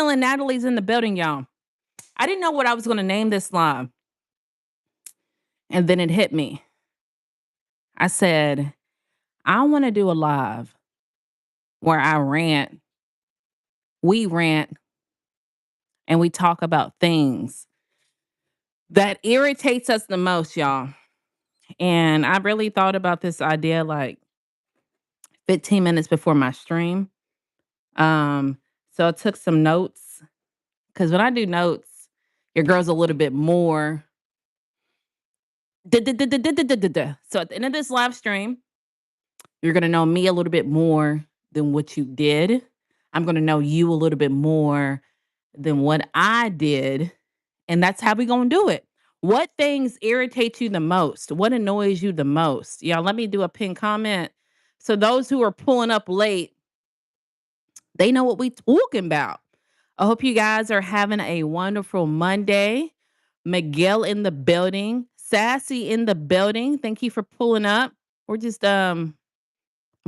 chilling. Natalie's in the building, y'all. I didn't know what I was going to name this live. And then it hit me. I said, I want to do a live where I rant, we rant, and we talk about things that irritates us the most, y'all. And I really thought about this idea like 15 minutes before my stream. So I took some notes because when I do notes, your girl's a little bit more. So at the end of this live stream, you're going to know me a little bit more than what you did. I'm going to know you a little bit more than what I did. And that's how we're going to do it. What things irritate you the most? What annoys you the most? Y'all, let me do a pin comment. So those who are pulling up late, they know what we talking about. I hope you guys are having a wonderful Monday. Miguel in the building, Sassy in the building. Thank you for pulling up. We're just I'm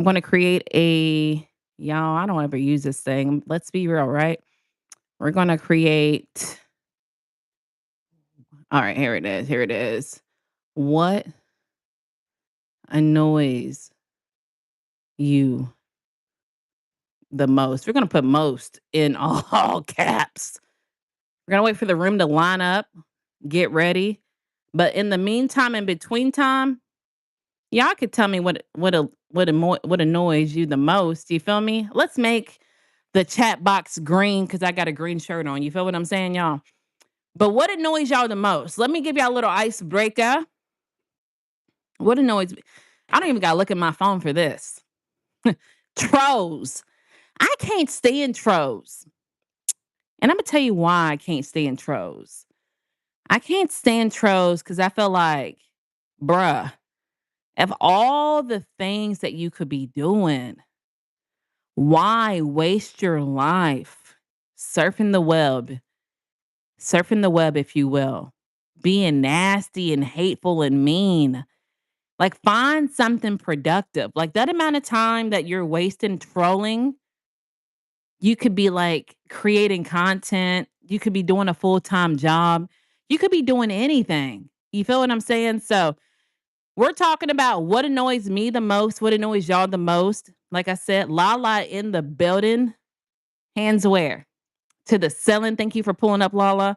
going to create a y'all, I don't ever use this thing. Let's be real, right? We're going to create all right, here it is. Here it is. What annoys you the most? We're going to put most in all caps. We're going to wait for the room to line up, get ready. But in the meantime, in between time, y'all could tell me what annoys you the most. You feel me? Let's make the chat box green because I got a green shirt on. You feel what I'm saying, y'all? But what annoys y'all the most? Let me give y'all a little icebreaker. What annoys me? I don't even gotta look at my phone for this. Trolls. I can't stand trolls. And I'm gonna tell you why I can't stand trolls. I can't stand trolls because I feel like, bruh, of all the things that you could be doing, why waste your life surfing the web? Surfing the web, if you will, being nasty and hateful and mean. Like, find something productive. Like, that amount of time that you're wasting trolling, you could be like creating content. You could be doing a full time job. You could be doing anything. You feel what I'm saying? So, we're talking about what annoys me the most, what annoys y'all the most. Like I said, Lala in the building. Hands where? To the ceiling. Thank you for pulling up, Lala.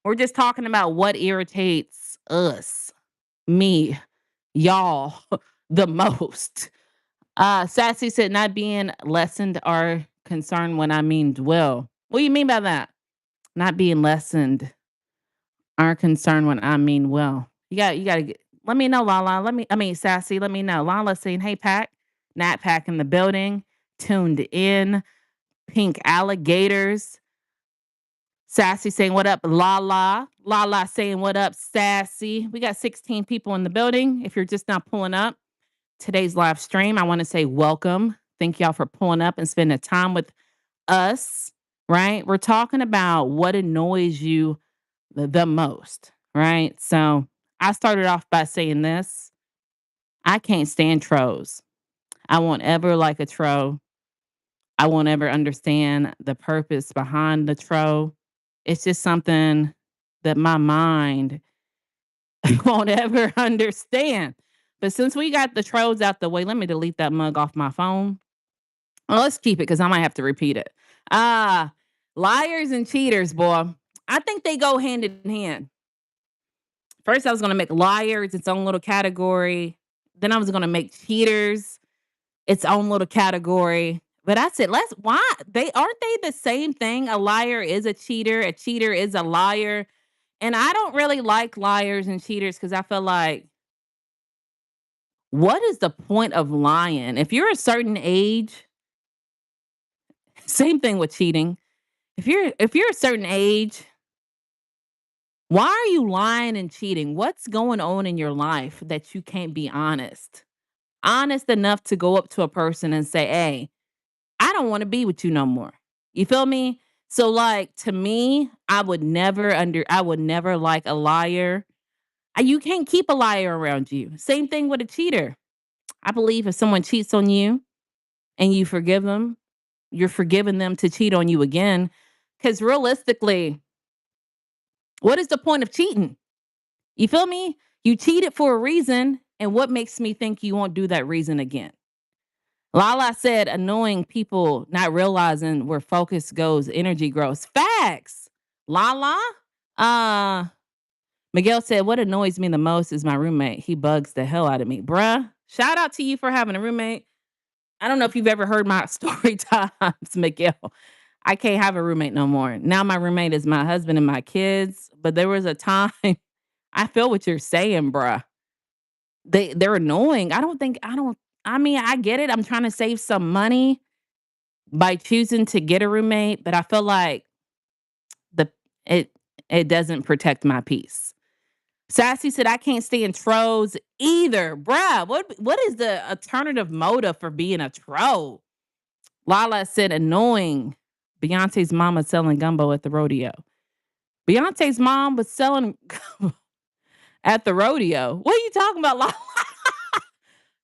We're just talking about what irritates us, me, y'all, the most. Sassy said not being lessened are concerned when I mean dwell. What do you mean by that? Not being lessened are concerned when I mean well. You gotta get let me know, Lala. Sassy, let me know. Lala saying, hey Pack, Nat Pack in the building, tuned in, pink alligators. Sassy saying, what up, Lala? Lala saying, what up, Sassy? We got 16 people in the building. If you're just not pulling up today's live stream, I want to say welcome. Thank y'all for pulling up and spending time with us, right? We're talking about what annoys you the most, right? So I started off by saying this. I can't stand trolls. I won't ever like a troll. I won't ever understand the purpose behind the troll. It's just something that my mind won't ever understand. But since we got the trolls out the way, let me delete that mug off my phone. Well, let's keep it because I might have to repeat it. Ah, liars and cheaters, boy. I think they go hand in hand. First, I was going to make liars its own little category. Then I was going to make cheaters its own little category. But I said, why? They aren't they the same thing? A liar is a cheater is a liar. And I don't really like liars and cheaters because I feel like, what is the point of lying? If you're a certain age, same thing with cheating. If you're a certain age, why are you lying and cheating? What's going on in your life that you can't be honest? Honest enough to go up to a person and say, hey, I don't want to be with you no more. You feel me? So like to me, I would never like a liar. You can't keep a liar around you. Same thing with a cheater. I believe if someone cheats on you and you forgive them, you're forgiving them to cheat on you again. Because realistically, what is the point of cheating? You feel me? You cheated for a reason, and what makes me think you won't do that reason again? Lala said, annoying people not realizing where focus goes, energy grows. Facts. Lala? Uh, Miguel said, what annoys me the most is my roommate. He bugs the hell out of me. Bruh, shout out to you for having a roommate. I don't know if you've ever heard my story times, Miguel. I can't have a roommate no more. Now my roommate is my husband and my kids. But there was a time I feel what you're saying, bruh. They're annoying. I mean, I get it. I'm trying to save some money by choosing to get a roommate, but I feel like the it it doesn't protect my peace. Sassy said, I can't stand trolls either. Bruh, what is the alternative motive for being a troll? Lala said, annoying. Beyonce's mama selling gumbo at the rodeo. Beyonce's mom was selling gumbo at the rodeo. What are you talking about, Lala?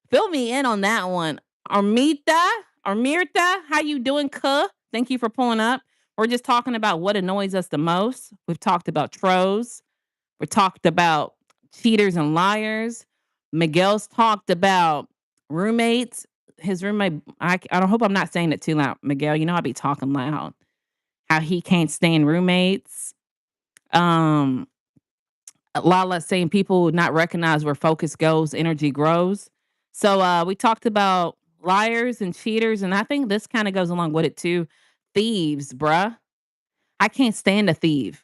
Fill me in on that one. Armita, Armirta, how you doing, cuh? Thank you for pulling up. We're just talking about what annoys us the most. We've talked about trolls. We talked about cheaters and liars. Miguel's talked about roommates. His roommate, I don't hope I'm not saying it too loud. Miguel, you know I be talking loud. How he can't stand roommates. Um, Lala saying people would not recognize where focus goes, energy grows. So we talked about liars and cheaters, and I think this kind of goes along with it too. Thieves, bruh. I can't stand a thief.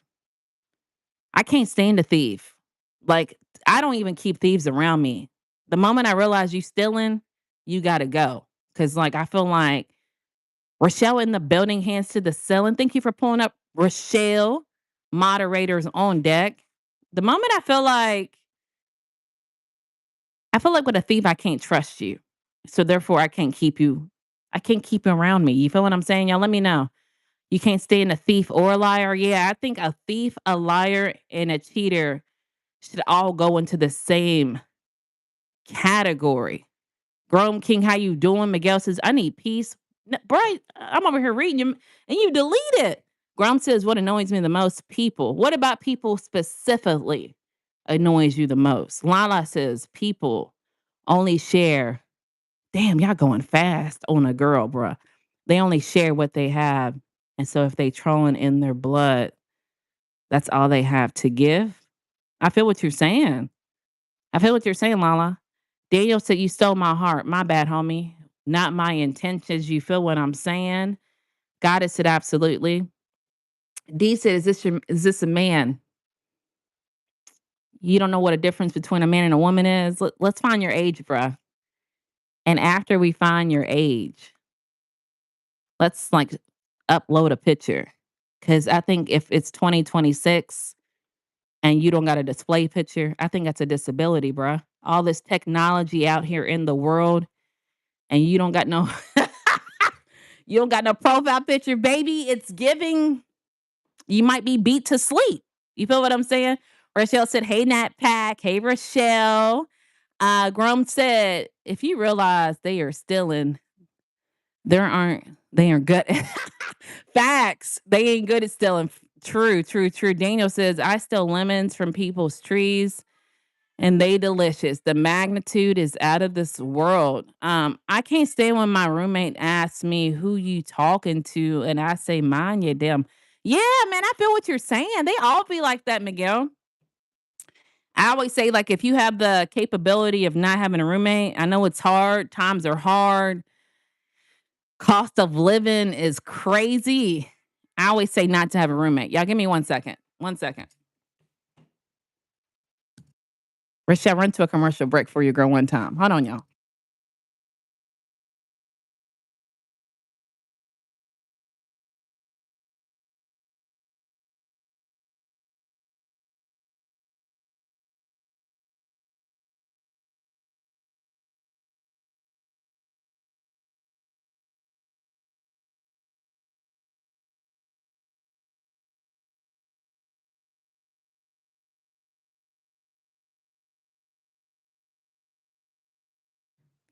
I can't stand a thief. Like, I don't even keep thieves around me. The moment I realize you stealing, you gotta go. Cause like I feel like Rochelle in the building, hands to the ceiling. Thank you for pulling up, Rochelle. Moderators on deck. The moment I feel like with a thief, I can't trust you. So therefore I can't keep you. I can't keep you around me. You feel what I'm saying? Y'all let me know. You can't stand a thief or a liar. Yeah, I think a thief, a liar, and a cheater should all go into the same category. Grown King, how you doing? Miguel says, I need peace. Bright, I'm over here reading you, and you delete it. Grom says, what annoys me the most? People. What about people specifically annoys you the most? Lala says, people only share. Damn, y'all going fast on a girl, bruh. They only share what they have. And so if they trolling in their blood, that's all they have to give. I feel what you're saying. I feel what you're saying, Lala. Daniel said, you stole my heart. My bad, homie. Not my intentions. You feel what I'm saying? Goddess said, absolutely. D said, is this a man? You don't know what a difference between a man and a woman is? Let's find your age, bruh. And after we find your age, let's like upload a picture. Cause I think if it's 2026 and you don't got a display picture, I think that's a disability, bruh. All this technology out here in the world and you don't got no you don't got no profile picture, baby. It's giving you might be beat to sleep. You feel what I'm saying? Rochelle said, hey Nat Pack. Hey Rochelle. Grum said, if you realize they are stealing, they aren't good. Facts. They ain't good at stealing. True, true, true. Daniel says, I steal lemons from people's trees and they delicious. The magnitude is out of this world. I can't stand when my roommate asks me who you talking to, and I say, mind you, damn. Yeah, man, I feel what you're saying. They all be like that, Miguel. I always say, like, if you have the capability of not having a roommate, I know it's hard. Times are hard. Cost of living is crazy. I always say not to have a roommate. Y'all give me 1 second. 1 second. Rochelle, run to a commercial break for your girl one time. Hold on, y'all.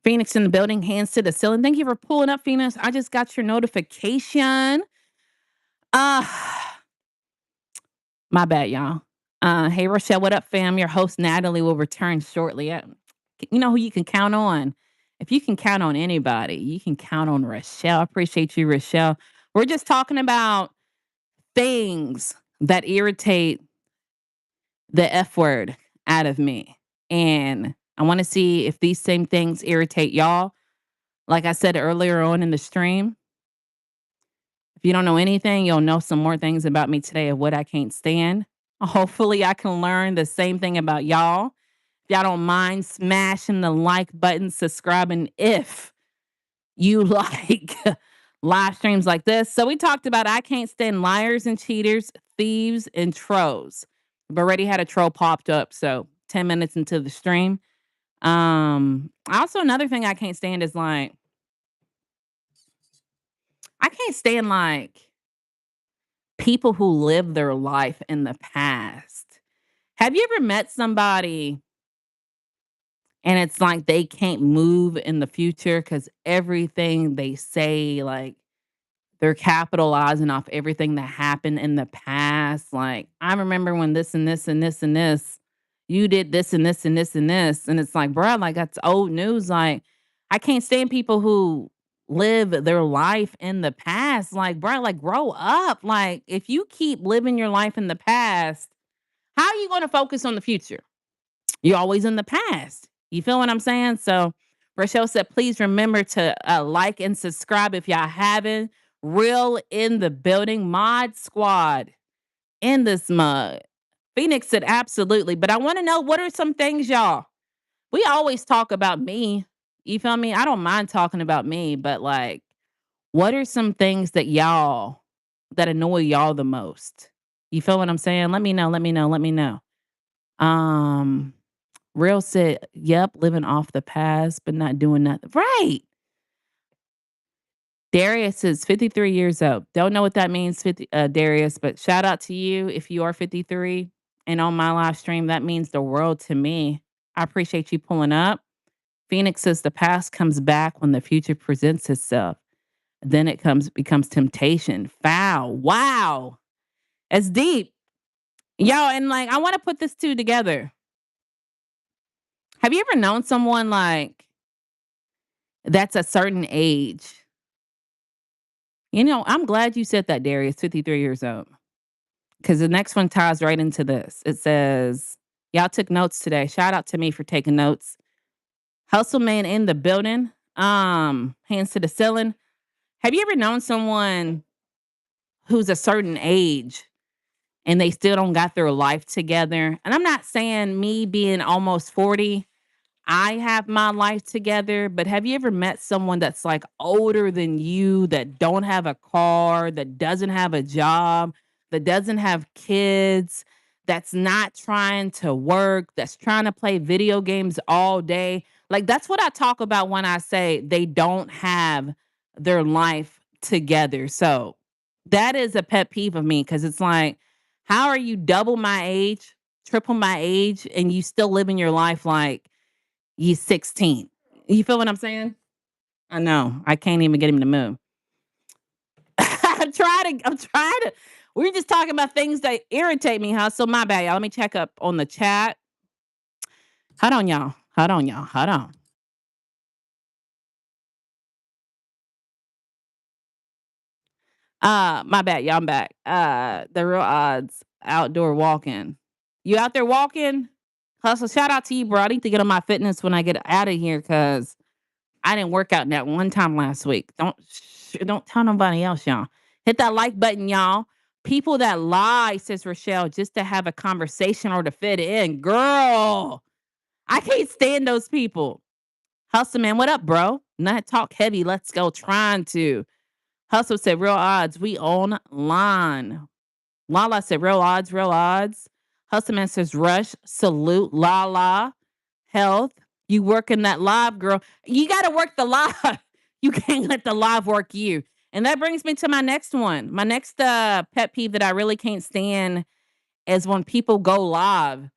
Phoenix in the building, hands to the ceiling. Thank you for pulling up, Phoenix. I just got your notification. Uh, my bad, y'all. Hey, Rochelle, what up, fam? Your host, Natalie, will return shortly. You know who you can count on? If you can count on anybody, you can count on Rochelle. I appreciate you, Rochelle. We're just talking about things that irritate the F word out of me. And I want to see if these same things irritate y'all. Like I said earlier on in the stream, if you don't know anything, you'll know some more things about me today of what I can't stand. Hopefully, I can learn the same thing about y'all. If y'all don't mind smashing the like button, subscribing if you like live streams like this. So, we talked about I can't stand liars and cheaters, thieves and trolls. I've already had a troll popped up. So, 10 minutes into the stream. Also, another thing I can't stand is like, I can't stand like people who live their life in the past. Have you ever met somebody and it's like they can't move in the future because everything they say, like they're capitalizing off everything that happened in the past? Like, I remember when this and this and this and this, you did this and this and this and this. And it's like, bro, like that's old news. Like, I can't stand people who live their life in the past. Like, bro, like grow up. Like, if you keep living your life in the past, how are you going to focus on the future? You're always in the past. You feel what I'm saying? So Rochelle said, please remember to like and subscribe if y'all haven't. Real in the building, mod squad in this mug. Phoenix said, absolutely. But I want to know, what are some things, y'all? We always talk about me. You feel me? I don't mind talking about me, but like, what are some things that y'all that annoy y'all the most? You feel what I'm saying? Let me know. Let me know. Let me know. Um, Real said, "Yep, living off the past, but not doing nothing." Right. Darius is 53 years old. Don't know what that means, 50, Darius, but shout out to you if you are 53 and on my live stream. That means the world to me. I appreciate you pulling up. Phoenix says the past comes back when the future presents itself. Then it becomes temptation. Foul. Wow. It's deep. Yo, and like I want to put this two together. Have you ever known someone like that's a certain age? You know, I'm glad you said that, Darius, 53 years old. Because the next one ties right into this. It says, y'all took notes today. Shout out to me for taking notes. Hustle man in the building. Hands to the ceiling. Have you ever known someone who's a certain age and they still don't got their life together? And I'm not saying me being almost 40, I have my life together, but have you ever met someone that's like older than you that don't have a car, that doesn't have a job, that doesn't have kids, that's not trying to work, that's trying to play video games all day? Like that's what I talk about when I say they don't have their life together. So that is a pet peeve of me because it's like, how are you double my age, triple my age, and you still living your life like you 16. You feel what I'm saying? I know. I can't even get him to move. I'm trying to. We're just talking about things that irritate me, huh? So my bad, y'all. Let me check up on the chat. Hold on, y'all. Hold on, y'all. Hold on. My bad, y'all. I'm back. The real odds outdoor walking. You out there walking? Hustle, shout out to you, bro. I need to get on my fitness when I get out of here because I didn't work out that one time last week. Don't tell nobody else, y'all. Hit that like button, y'all. People that lie, says Rochelle, just to have a conversation or to fit in. Girl, I can't stand those people. Hustle man, what up, bro? Not talk heavy. Let's go. Trying to. Hustle said, real odds. We online. Lala said, real odds, real odds. Hustle man says, rush, salute, Lala, health. You working that live, girl. You got to work the live. You can't let the live work you. And that brings me to my next one. My next pet peeve that I really can't stand is when people go live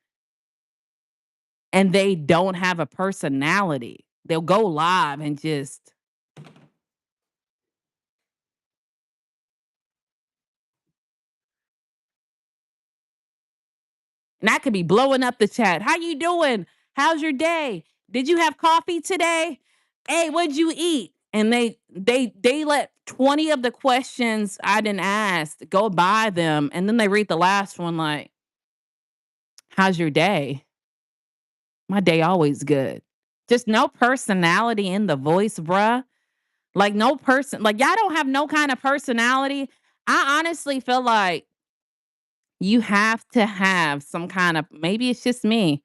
and they don't have a personality. They'll go live and just And I could be blowing up the chat. How you doing? How's your day? Did you have coffee today? Hey, what'd you eat? And they let 20 of the questions I didn't ask go by them. And then they read the last one like, how's your day? My day always good. Just no personality in the voice, bruh. Like no person, like y'all don't have no kind of personality. I honestly feel like you have to have some kind of, maybe it's just me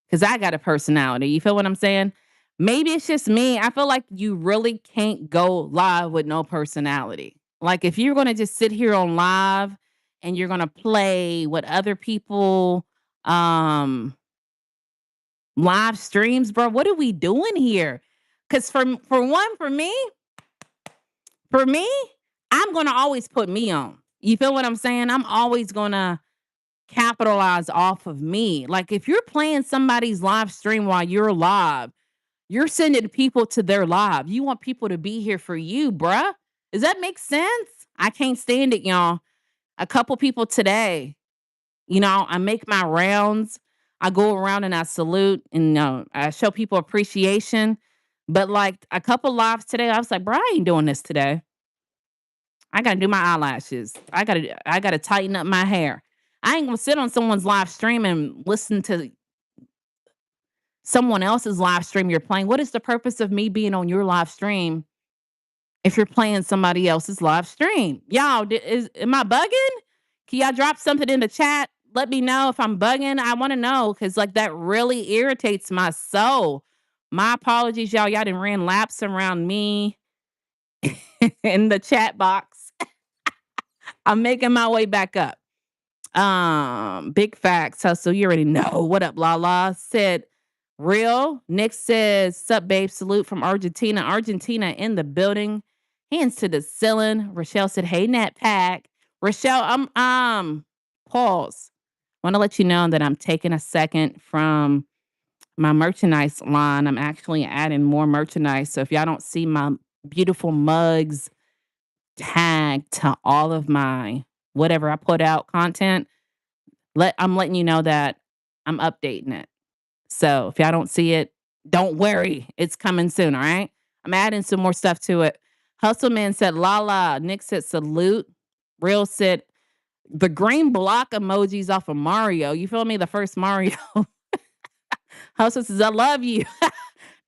because I got a personality. You feel what I'm saying? Maybe it's just me. I feel like you really can't go live with no personality. Like if you're going to just sit here on live and you're going to play what other people um live streams, bro, what are we doing here? Cuz for one for me, I'm going to always put me on. You feel what I'm saying? I'm always going to capitalize off of me. Like if you're playing somebody's live stream while you're live, you're sending people to their live. You want people to be here for you, bruh. Does that make sense? I can't stand it, y'all. A couple people today, I make my rounds. I go around and I salute and I show people appreciation. But like a couple lives today, I was like, bro, I ain't doing this today. I gotta do my eyelashes. I gotta tighten up my hair. I ain't gonna sit on someone's live stream and listen to someone else's live stream you're playing. What is the purpose of me being on your live stream if you're playing somebody else's live stream? Y'all, am I bugging? Can y'all drop something in the chat? Let me know if I'm bugging. I want to know because like that really irritates my soul. My apologies, y'all. Y'all done ran laps around me in the chat box. I'm making my way back up. Big facts, hustle. You already know. What up, Lala? Said real. Nick says, sup, babe. Salute from Argentina. Argentina in the building. Hands to the ceiling. Rochelle said, hey, Nat Pack. Rochelle, pause. Want to let you know that I'm taking a second from my merchandise line. I'm actually adding more merchandise. So if y'all don't see my beautiful mugs tagged to all of my whatever I put out content, I'm letting you know that I'm updating it. So if y'all don't see it, don't worry. It's coming soon, all right? I'm adding some more stuff to it. Hustleman said, la la. Nick said, salute. Real said, the green block emojis off of Mario. You feel me? The first Mario. Hustle says, I love you.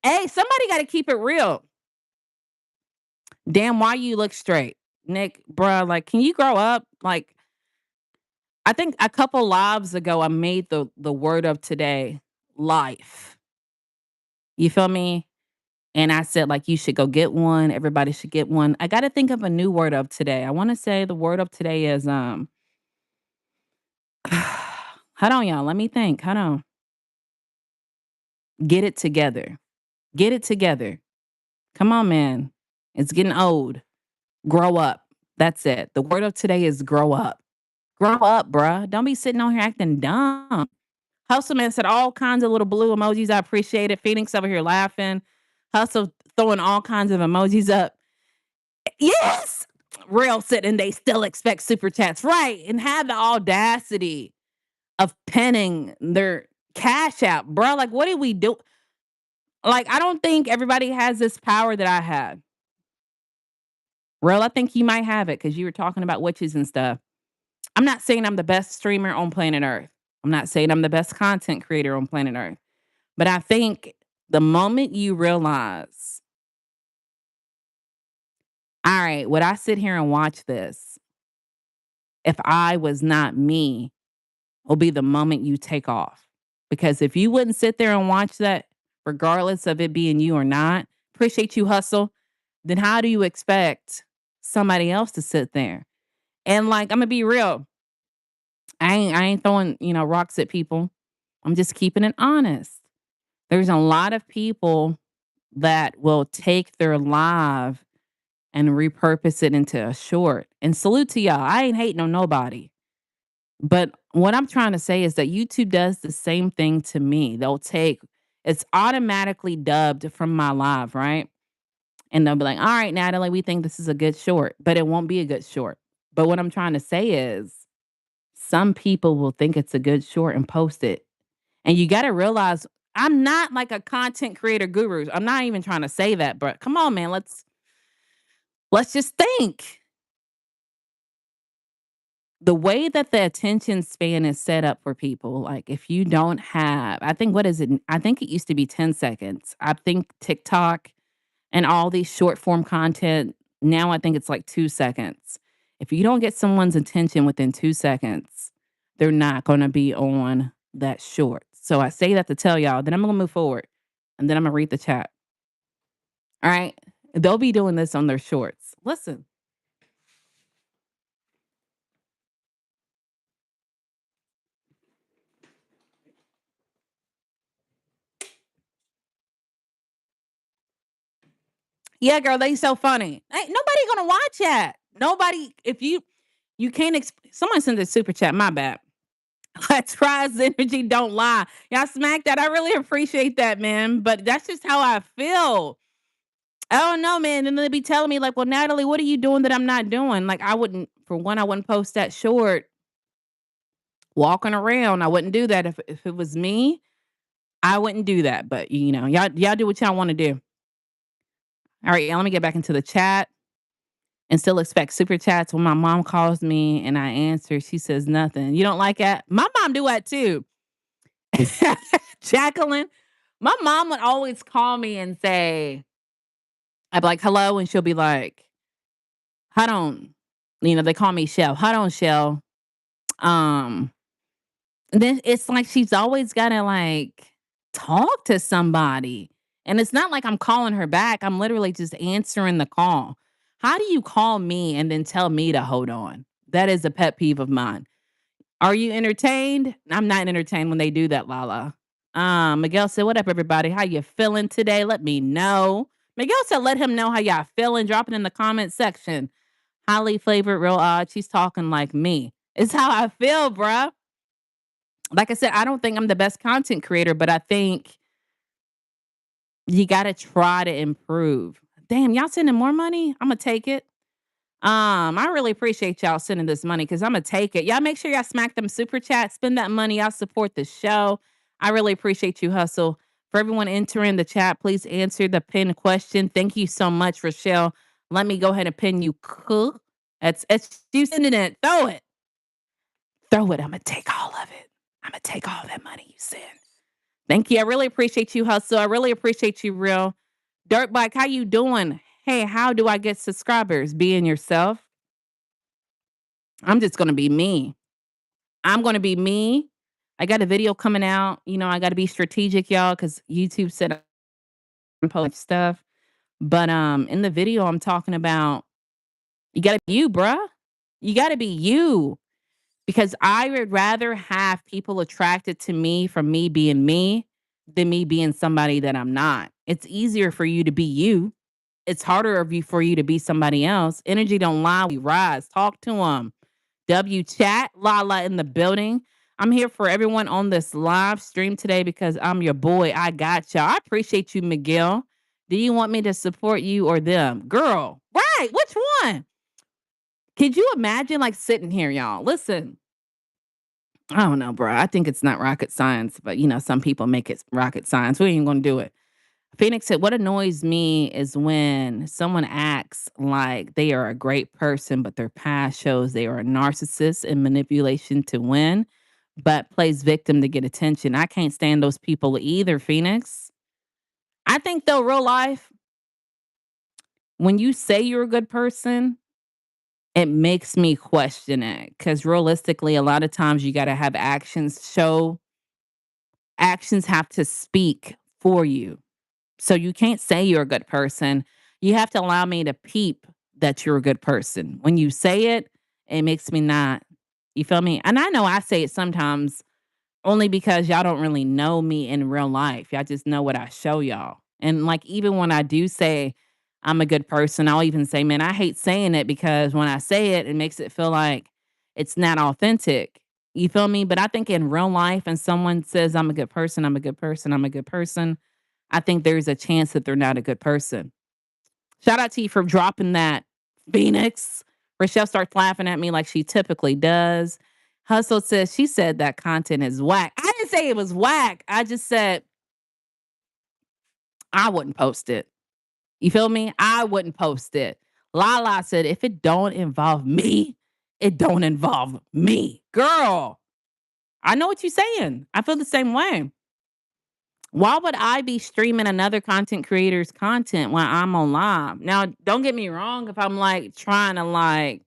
Hey, somebody got to keep it real. Damn, why you look straight? Nick, bruh, like, can you grow up? Like, I think a couple lives ago, I made the word of today life. You feel me? And I said, like, you should go get one. Everybody should get one. I got to think of a new word of today. I want to say the word of today is hold on, y'all. Let me think. Hold on. Get it together. Get it together. Come on, man. It's getting old. Grow up. That's it. The word of today is grow up. Grow up, bruh. Don't be sitting on here acting dumb. Hustleman said all kinds of little blue emojis. I appreciate it. Phoenix over here laughing. Hustle throwing all kinds of emojis up. Yes. Real said, and they still expect super chats. Right. And have the audacity of penning their cash out, bro. Like, what did we do? Like, I don't think everybody has this power that I had. Real, I think you might have it because you were talking about witches and stuff. I'm not saying I'm the best streamer on planet Earth. I'm not saying I'm the best content creator on planet Earth. But I think the moment you realize, all right, would I sit here and watch this if I was not me, will be the moment you take off. Because if you wouldn't sit there and watch that, regardless of it being you or not, appreciate you hustle, then how do you expect somebody else to sit there? And like, I'm gonna be real. I ain't throwing, rocks at people. I'm just keeping it honest. There's a lot of people that will take their live and repurpose it into a short. And salute to y'all. I ain't hating on nobody. But what I'm trying to say is that YouTube does the same thing to me. It's automatically dubbed from my live, right? And they'll be like, all right, Natalie, we think this is a good short, but it won't be a good short. But what I'm trying to say is some people will think it's a good short and post it. And you gotta realize I'm not like a content creator guru. I'm not even trying to say that, but come on, man, let's just think. The way that the attention span is set up for people, like if you don't have, I think what is it? I think it used to be 10 seconds. I think TikTok and all these short form content, now I think it's like 2 seconds. If you don't get someone's attention within 2 seconds, they're not gonna be on that short. So I say that to tell y'all, then I'm gonna move forward, and then I'm gonna read the chat. All right? They'll be doing this on their shorts. Listen. Yeah, girl, they so funny. Ain't nobody gonna watch that. Nobody, if you can't someone sent a super chat, my bad. Let's rise energy, don't lie. Y'all smack that. I really appreciate that, man. But that's just how I feel. I don't know, man. And they be telling me, like, well, Natalie, what are you doing that I'm not doing? Like, I wouldn't, for one, I wouldn't post that short walking around. I wouldn't do that if it was me. I wouldn't do that. But y'all do what y'all want to do. All right, let me get back into the chat and still expect super chats when my mom calls me and I answer. She says nothing. You don't like that? My mom do that too. Jacqueline, my mom would always call me and say, I'd be like, hello. And she'll be like, hold on. They call me Shell. Hold on, Shell. Um, then it's like she's always gotta like talk to somebody. And it's not like I'm calling her back. I'm literally just answering the call. How do you call me and then tell me to hold on? That is a pet peeve of mine. Are you entertained? I'm not entertained when they do that, Lala. Miguel said, "What up, everybody? How you feeling today? Let me know." Miguel said, "Let him know how y'all feeling. Drop it in the comment section." Highly flavored, real odd. She's talking like me. It's how I feel, bruh. Like I said, I don't think I'm the best content creator, but I think you got to try to improve. Damn, y'all sending more money? I'm gonna take it. I really appreciate y'all sending this money because I'm gonna take it. Y'all make sure y'all smack them super chats, spend that money. Y'all support the show. I really appreciate you, Hustle. For everyone entering the chat, please answer the pin question. Thank you so much, Rochelle. Let me go ahead and pin you. Cool. It's you sending it. Throw it. Throw it. I'm gonna take all of it. I'm gonna take all that money you send. Thank you. I really appreciate you, Hustle. I really appreciate you, Real. Dirt Bike, how you doing? Hey, how do I get subscribers? Being yourself. I'm just gonna be me. I'm gonna be me. I got a video coming out. I got to be strategic, y'all, because YouTube said I'm post stuff. But in the video, I'm talking about you got to be you, bruh. You got to be you because I would rather have people attracted to me from me being me than me being somebody that I'm not. It's easier for you to be you. It's harder for you to be somebody else. Energy don't lie. We rise. Talk to them. W chat, Lala in the building. I'm here for everyone on this live stream today because I'm your boy. I got y'all. I appreciate you, Miguel. Do you want me to support you or them? Girl, right. Which one? Could you imagine like sitting here, y'all? Listen, I don't know, bro. I think it's not rocket science, but some people make it rocket science. We ain't gonna do it. Phoenix said, "What annoys me is when someone acts like they are a great person, but their past shows they are a narcissist and manipulation to win, but plays victim to get attention. I can't stand those people either, Phoenix. I think, though, real life, when you say you're a good person, it makes me question it because realistically, a lot of times you got to have actions have to speak for you. So you can't say you're a good person. You have to allow me to peep that you're a good person. When you say it, it makes me not. You feel me? And I know I say it sometimes only because y'all don't really know me in real life. Y'all just know what I show y'all. And like even when I do say I'm a good person, I'll even say, man, I hate saying it because when I say it, it makes it feel like it's not authentic. You feel me? But I think in real life, and someone says I'm a good person, I'm a good person, I'm a good person, I think there's a chance that they're not a good person. Shout out to you for dropping that, Phoenix. Rochelle starts laughing at me like she typically does. Hustle says she said that content is whack. I didn't say it was whack. I just said I wouldn't post it. You feel me? I wouldn't post it. Lala said, if it don't involve me, it don't involve me. Girl, I know what you're saying. I feel the same way. Why would I be streaming another content creator's content when I'm on live? Now, don't get me wrong. If I'm like trying to like,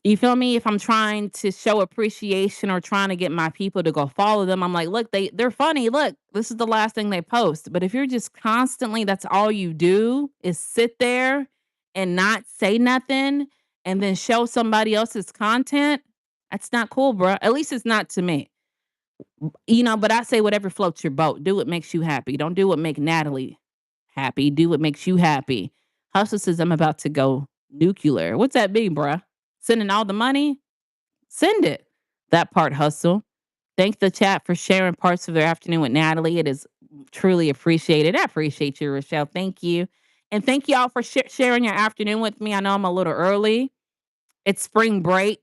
you feel me? If I'm trying to show appreciation or trying to get my people to go follow them, I'm like, look, they're funny. Look, this is the last thing they post. But if you're just constantly, that's all you do is sit there and not say nothing and then show somebody else's content, that's not cool, bro. At least it's not to me. But I say whatever floats your boat. Do what makes you happy. Don't do what make Natalie happy. Do what makes you happy. Hustle says I'm about to go nuclear. What's that mean, bruh? Sending all the money? Send it. That part, Hustle. Thank the chat for sharing parts of their afternoon with Natalie. It is truly appreciated. I appreciate you, Rochelle. Thank you. And thank y'all for sharing your afternoon with me. I know I'm a little early. It's spring break.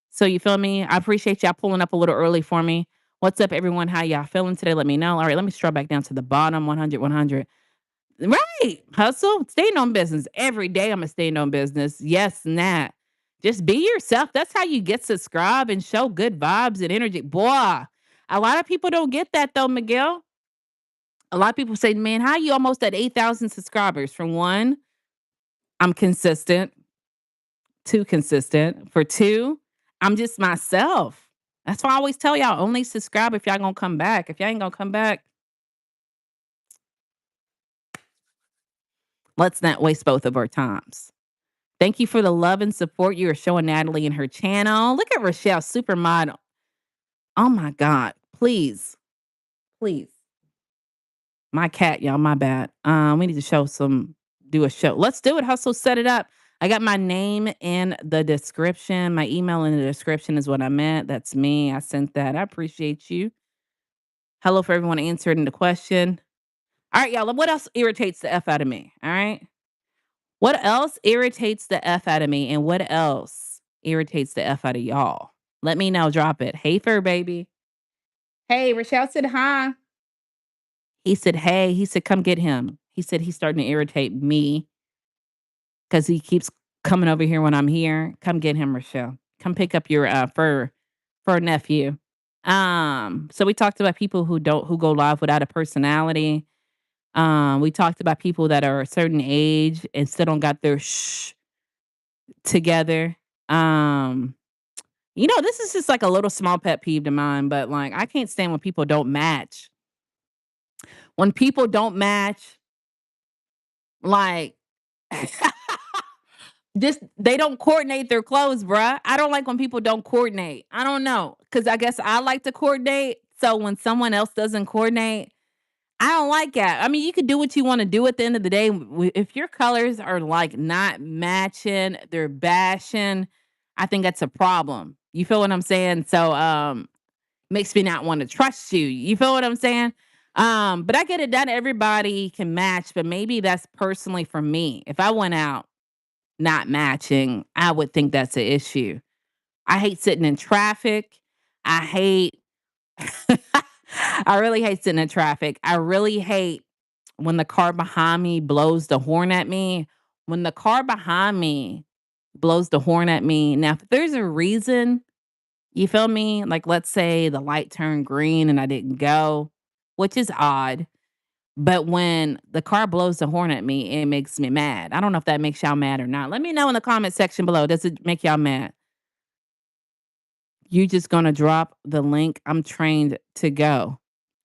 So you feel me? I appreciate y'all pulling up a little early for me. What's up, everyone? How y'all feeling today? Let me know. All right, let me scroll back down to the bottom 100, 100. Right. Hustle. Staying on business. Every day I'm a staying on business. Yes, Nat. Just be yourself. That's how you get subscribed and show good vibes and energy. Boy, a lot of people don't get that though, Miguel. A lot of people say, man, how you almost at 8,000 subscribers? For one, I'm consistent. Too consistent. For two, I'm just myself. That's why I always tell y'all only subscribe if y'all gonna come back. If y'all ain't gonna come back, let's not waste both of our times. Thank you for the love and support you are showing Natalie and her channel. Look at Rochelle, supermodel. Oh my God. Please, please. My cat, y'all, my bad. We need to do a show. Let's do it. Hustle, set it up. I got my name in the description. My email in the description is what I meant. That's me. I sent that. I appreciate you. Hello for everyone answering the question. All right, y'all. What else irritates the F out of me? All right. What else irritates the F out of me? And what else irritates the F out of y'all? Let me know. Drop it. Hey, fur baby. Hey, Rochelle said hi. He said, hey. He said, come get him. He said he's starting to irritate me because he keeps coming over here when I'm here. Come get him, Rochelle. Come pick up your fur nephew. So we talked about people who go live without a personality. We talked about people that are a certain age and still don't got their together. Um, this is just like a little small pet peeve to mine, but like I can't stand when people don't match. When people don't match, like just they don't coordinate their clothes, bruh. I don't like when people don't coordinate. I don't know. Cause I guess I like to coordinate. So when someone else doesn't coordinate, I don't like that. I mean, you could do what you want to do at the end of the day. If your colors are like not matching, they're bashing, I think that's a problem. You feel what I'm saying? So makes me not want to trust you. You feel what I'm saying? But I get it done. Everybody can match, but maybe that's personally for me. If I went out not matching, I would think that's an issue. I hate sitting in traffic. I hate I really hate sitting in traffic. I really hate when the car behind me blows the horn at me. When the car behind me blows the horn at me. Now, if there's a reason, you feel me? Like, let's say the light turned green and I didn't go, which is odd. But when the car blows the horn at me, it makes me mad. I don't know if that makes y'all mad or not. Let me know in the comment section below. Does it make y'all mad? You just gonna drop the link. I'm trained to go.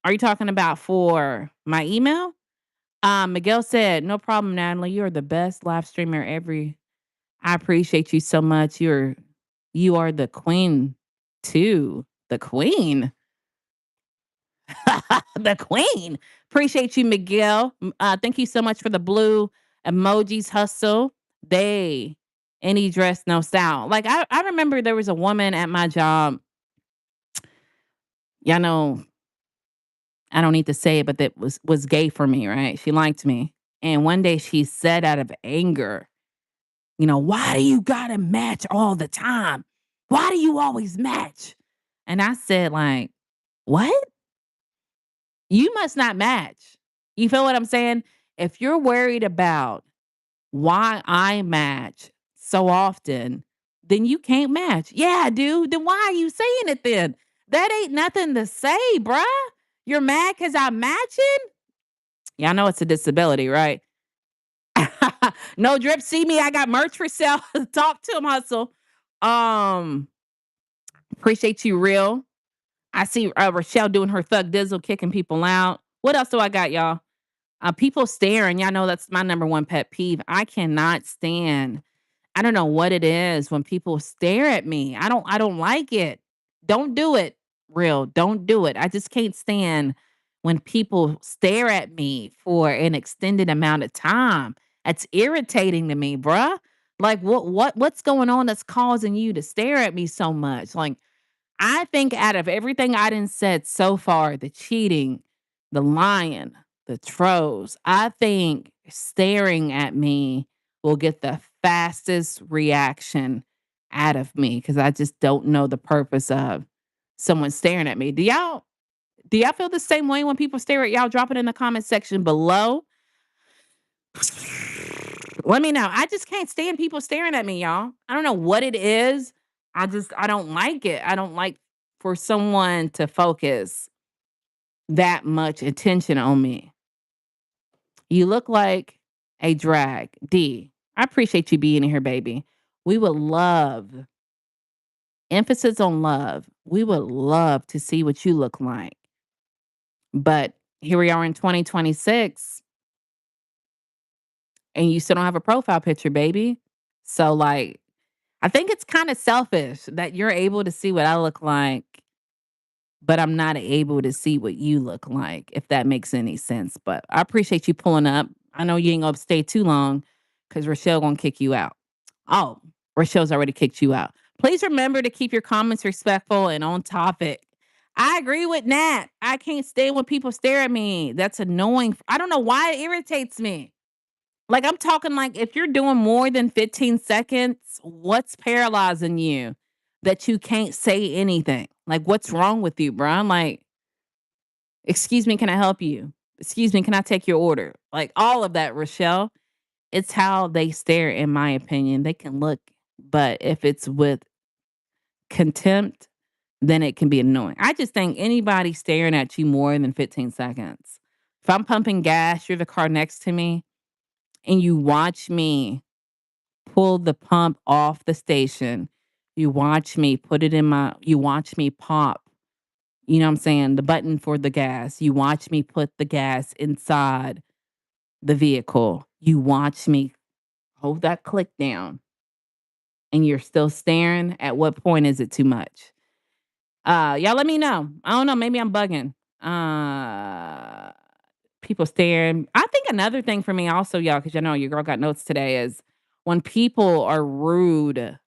Are you talking about for my email? Miguel said, no problem, Natalie. You're the best live streamer ever. I appreciate you so much. You are the queen too. The queen. The queen. Appreciate you, Miguel. Thank you so much for the blue emojis, Hustle. They any dress, no style. Like I remember there was a woman at my job. Y'all know I don't need to say it, but that was gay for me, right? She liked me. And one day she said out of anger, why do you gotta match all the time? Why do you always match? And I said, like, what? You must not match. You feel what I'm saying? If you're worried about why I match so often, then you can't match. Yeah, dude. Then why are you saying it then? That ain't nothing to say, bruh. You're mad because I'm matching? Yeah, I know it's a disability, right? No drip. See me. I got merch for sale. Talk to him, hustle. Um, appreciate you, real. I see Rochelle doing her thug dizzle, kicking people out. What else do I got, y'all? People staring. Y'all know that's my number one pet peeve. I cannot stand. I don't know what it is when people stare at me. I don't like it. Don't do it. Real. Don't do it. I just can't stand when people stare at me for an extended amount of time. It's irritating to me, bruh. Like what's going on that's causing you to stare at me so much? Like I think out of everything I done said so far, the cheating, the lying, the trolls, I think staring at me will get the fastest reaction out of me because I just don't know the purpose of someone staring at me. Do y'all feel the same way when people stare at y'all? Drop it in the comment section below. Let me know. I just can't stand people staring at me, y'all. I don't know what it is. I don't like it. I don't like for someone to focus that much attention on me. You look like a drag. D. I appreciate you being here, baby. We would love, emphasis on love. We would love to see what you look like. But here we are in 2026 and you still don't have a profile picture, baby. So like I think it's kind of selfish that you're able to see what I look like, but I'm not able to see what you look like, if that makes any sense. But I appreciate you pulling up. I know you ain't gonna stay too long because Rochelle gonna kick you out. Oh, Rochelle's already kicked you out. Please remember to keep your comments respectful and on topic. I agree with Nat. I can't stand when people stare at me. That's annoying. I don't know why it irritates me. Like, I'm talking like if you're doing more than 15 seconds, what's paralyzing you that you can't say anything? Like, what's wrong with you, bro? I'm like, excuse me, can I help you? Excuse me, can I take your order? Like, all of that, Rochelle. It's how they stare, in my opinion. They can look, but if it's with contempt, then it can be annoying. I just think anybody staring at you more than 15 seconds. If I'm pumping gas, you're the car next to me, and you watch me pull the pump off the station. You watch me put it in my you watch me pop, you know what I'm saying, the button for the gas. You watch me put the gas inside the vehicle. You watch me hold that click down and you're still staring. At what point is it too much? Y'all let me know. I don't know, maybe I'm bugging. Uh People staring. I think another thing for me also, y'all, because you know your girl got notes today, is when people are rude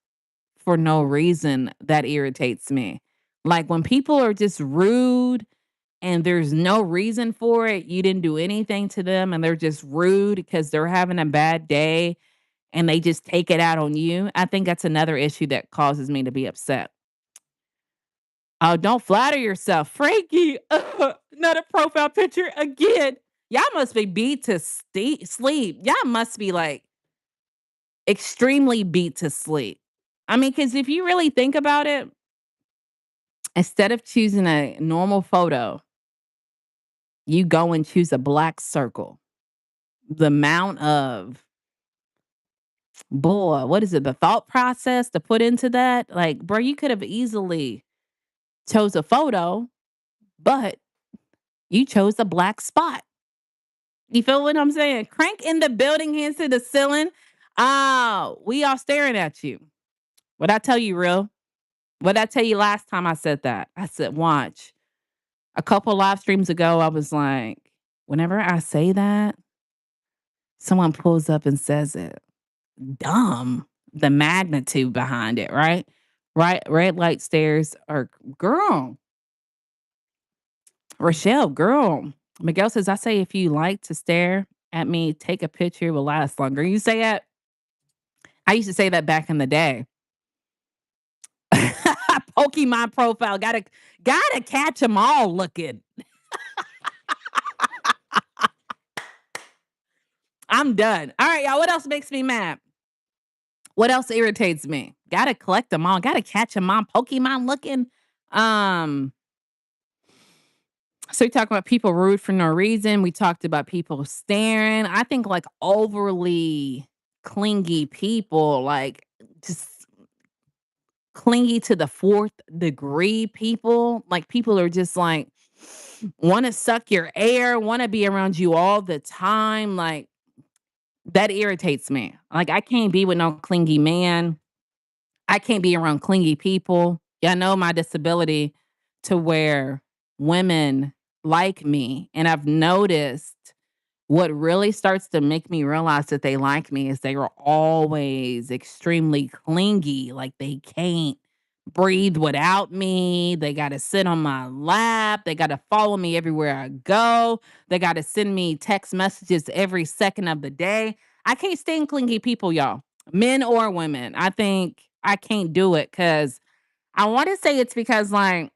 for no reason, that irritates me. Like when people are just rude and there's no reason for it, you didn't do anything to them and they're just rude because they're having a bad day and they just take it out on you. I think that's another issue that causes me to be upset. Oh, don't flatter yourself. Frankie, another profile picture again. Y'all must be beat to sleep. Y'all must be like extremely beat to sleep. I mean, because if you really think about it, instead of choosing a normal photo, you go and choose a black circle. The amount of boy, what is it? The thought process to put into that, like, bro, you could have easily chose a photo, but you chose a black spot. You feel what I'm saying? Crank in the building, hands to the ceiling. Oh, we all staring at you. What I tell you, real? What I tell you last time I said that? I said, watch. A couple live streams ago, I was like, whenever I say that, someone pulls up and says it. Dumb. The magnitude behind it, right? Right. Red light stares are girl. Rochelle, girl. Miguel says, I say if you like to stare at me, take a picture, will last longer. You say that? I used to say that back in the day. Pokemon profile. Gotta catch them all looking. I'm done. All right, y'all. What else makes me mad? What else irritates me? Gotta collect them all. Gotta catch them all. Pokemon looking. Um, so we talked about people rude for no reason. We talked about people staring. I think like overly clingy people, like just clingy to the fourth degree people. Like people are just like want to suck your air, want to be around you all the time. Like that irritates me. Like I can't be with no clingy man. I can't be around clingy people. Yeah, I know my disability to where women like me. And I've noticed what really starts to make me realize that they like me is they are always extremely clingy. Like they can't breathe without me. They got to sit on my lap. They got to follow me everywhere I go. They got to send me text messages every second of the day. I can't stand clingy people, y'all, men or women. I think I can't do it because I want to say it's because, like,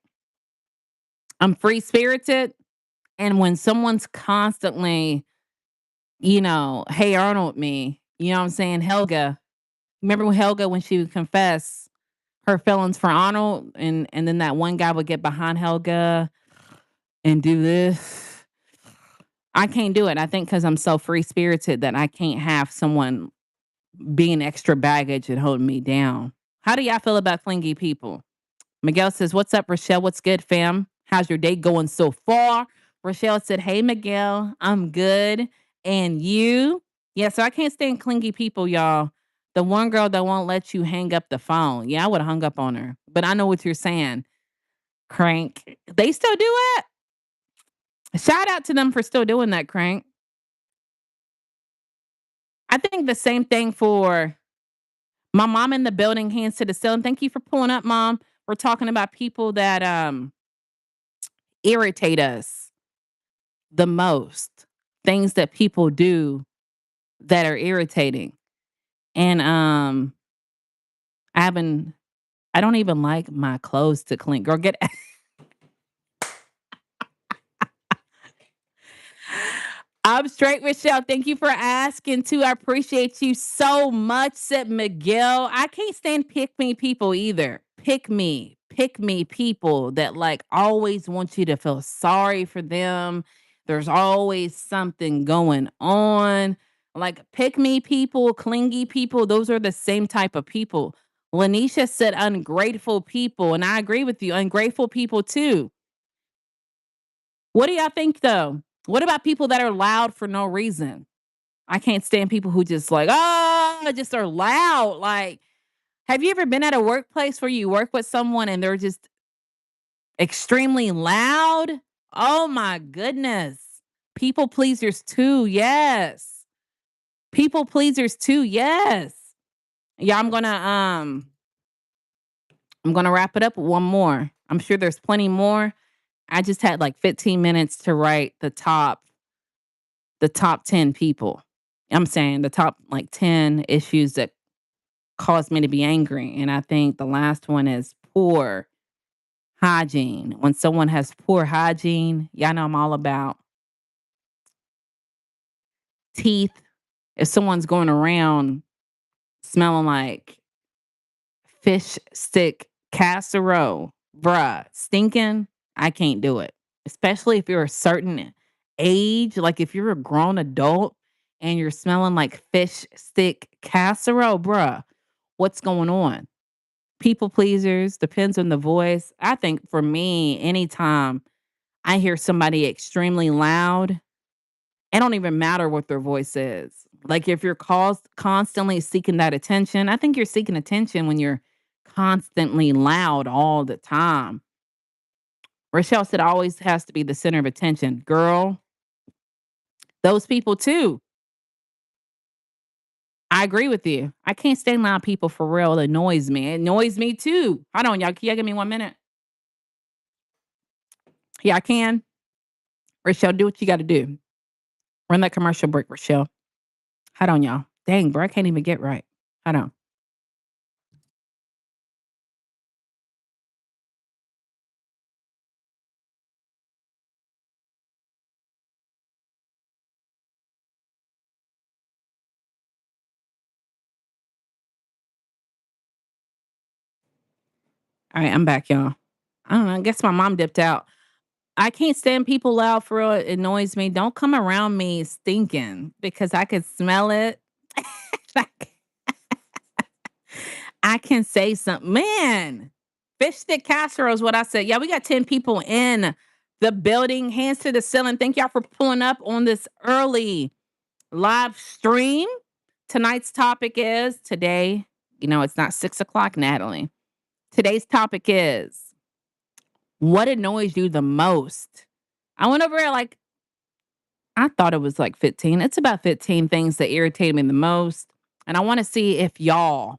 I'm free spirited. And when someone's constantly, hey Arnold me, you know what I'm saying? Helga. Remember when Helga, when she would confess her feelings for Arnold, and then that one guy would get behind Helga and do this. I can't do it. I think because I'm so free spirited that I can't have someone being extra baggage and holding me down. How do y'all feel about clingy people? Miguel says, "What's up, Rochelle? What's good, fam? How's your day going so far?" Rochelle said, "Hey, Miguel, I'm good. And you?" Yeah, so I can't stand clingy people, y'all. The one girl that won't let you hang up the phone. Yeah, I would have hung up on her. But I know what you're saying. Crank. They still do it? Shout out to them for still doing that, Crank. I think the same thing for my mom in the building, hands to the ceiling. Thank you for pulling up, Mom. We're talking about people that irritate us the most, things that people do that are irritating. And I haven't I don't even like my clothes to clean. Girl, get I'm straight, Michelle. Thank you for asking too. I appreciate you so much, said Miguel. I can't stand pick me people either. Pick me people that like always want you to feel sorry for them. There's always something going on. Like pick me people, clingy people, those are the same type of people. Lanisha said ungrateful people, and I agree with you. Ungrateful people too. What do y'all think though? What about people that are loud for no reason? I can't stand people who just like, just are loud. Like, have you ever been at a workplace where you work with someone and they're just extremely loud? Oh my goodness. People pleasers too. Yes. People pleasers too. Yes. Yeah, I'm gonna wrap it up with one more. I'm sure there's plenty more. I just had like 15 minutes to write the top 10 people. I'm saying the top like 10 issues that caused me to be angry. And I think the last one is poor hygiene. When someone has poor hygiene, y'all know I'm all about teeth. If someone's going around smelling like fish stick casserole, bruh, stinking, I can't do it. Especially if you're a certain age, like if you're a grown adult and you're smelling like fish stick casserole, bruh, what's going on? People pleasers, depends on the voice. I think for me, anytime I hear somebody extremely loud, it don't even matter what their voice is. Like if you're constantly seeking that attention, I think you're seeking attention when you're constantly loud all the time. Rochelle said always has to be the center of attention. Girl, those people too. I agree with you. I can't stand loud people for real. It annoys me. It annoys me too. Hold on, y'all. Can y'all give me 1 minute? Yeah, I can. Rochelle, do what you got to do. Run that commercial break, Rochelle. Hold on, y'all. Dang, bro, I can't even get right. Hold on. All right, I'm back, y'all. I don't know. I guess my mom dipped out. I can't stand people loud for real. It annoys me. Don't come around me stinking because I could smell it. Like, I can say something. Man, fish stick casserole is what I said. Yeah, we got 10 people in the building. Hands to the ceiling. Thank y'all for pulling up on this early live stream. Tonight's topic is today, it's not 6 o'clock, Natalie. Today's topic is what annoys you the most? I went over it like, I thought it was like 15. It's about 15 things that irritate me the most. And I want to see if y'all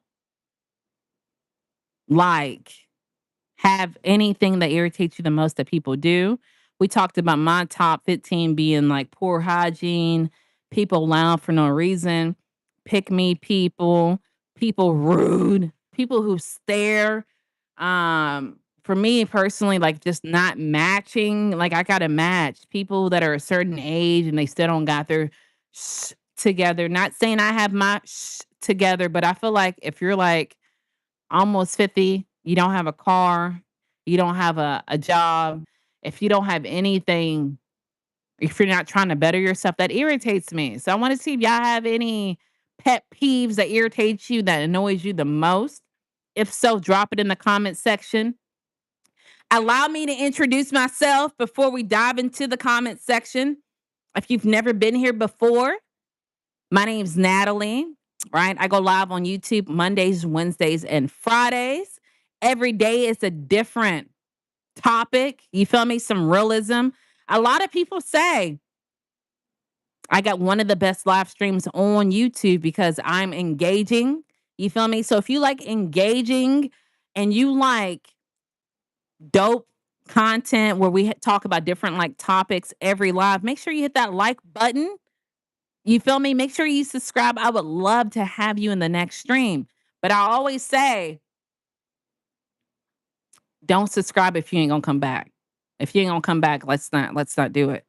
like have anything that irritates you the most that people do. We talked about my top 15 being like poor hygiene, people loud for no reason, pick me people, people rude, people who stare. For me personally, like just not matching. Like I gotta match people that are a certain age and they still don't got their together. Not saying I have my together, but I feel like if you're like almost 50, you don't have a car, you don't have a job, if you don't have anything, if you're not trying to better yourself, that irritates me. So I want to see if y'all have any pet peeves that irritates you, that annoys you the most. If so, drop it in the comment section. Allow me to introduce myself before we dive into the comment section. If you've never been here before, my name's Natalie, right? I go live on YouTube Mondays, Wednesdays, and Fridays. Every day is a different topic. You feel me? Some realism. A lot of people say I got one of the best live streams on YouTube because I'm engaging. You feel me? So if you like engaging and you like dope content where we talk about different like topics every live, make sure you hit that like button. You feel me? Make sure you subscribe. I would love to have you in the next stream. But I always say, don't subscribe if you ain't gonna come back. If you ain't gonna come back, let's not do it.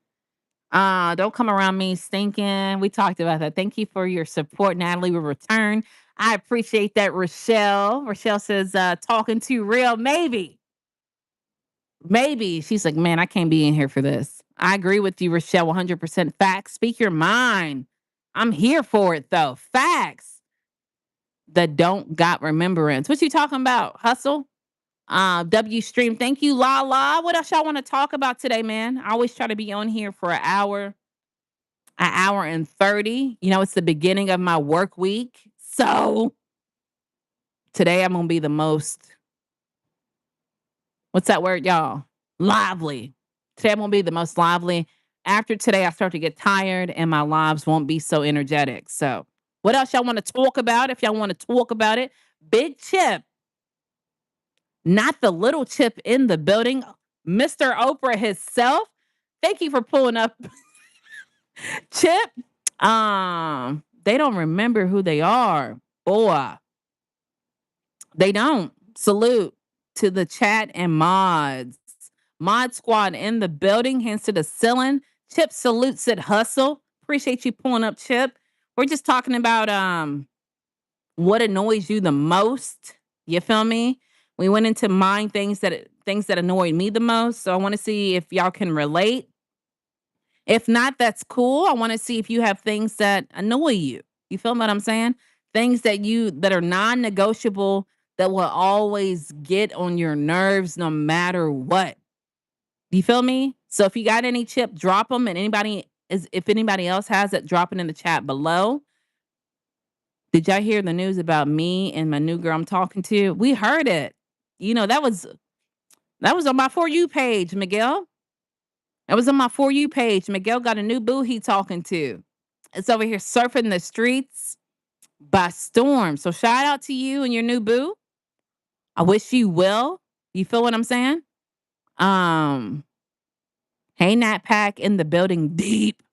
Don't come around me stinking. We talked about that. Thank you for your support, Natalie. We return. I appreciate that, Rochelle. Rochelle says, talking too real. Maybe. Maybe. She's like, man, I can't be in here for this. I agree with you, Rochelle. 100% facts. Speak your mind. I'm here for it though. Facts that don't got remembrance. What you talking about? Hustle? W stream. Thank you, La La. What else y'all want to talk about today, man? I always try to be on here for an hour and 30. It's the beginning of my work week. So today I'm gonna be the most, what's that word, y'all? Lively. Today I'm gonna be the most lively. After today, I start to get tired and my lives won't be so energetic. So what else y'all want to talk about? If y'all want to talk about it, Big Chip, not the little chip in the building, Mr. Oprah himself. Thank you for pulling up, Chip. They don't remember who they are. Boy, they don't. Salute to the chat and mods. Mod squad in the building, hands to the ceiling. Chip salutes at hustle. Appreciate you pulling up, Chip. We're just talking about what annoys you the most. You feel me? We went into mine things that annoyed me the most. So I want to see if y'all can relate. If not, that's cool. I want to see if you have things that annoy you. You feel what I'm saying? Things that are non-negotiable that will always get on your nerves no matter what. You feel me? So if you got any Chip, drop them. And if anybody else has it, drop it in the chat below. Did y'all hear the news about me and my new girl I'm talking to? We heard it. That was on my For You page, Miguel. That was on my For You page. Miguel got a new boo he talking to. It's over here surfing the streets by storm. So shout out to you and your new boo. I wish you well. You feel what I'm saying? Um, hey Nat Pack in the building deep.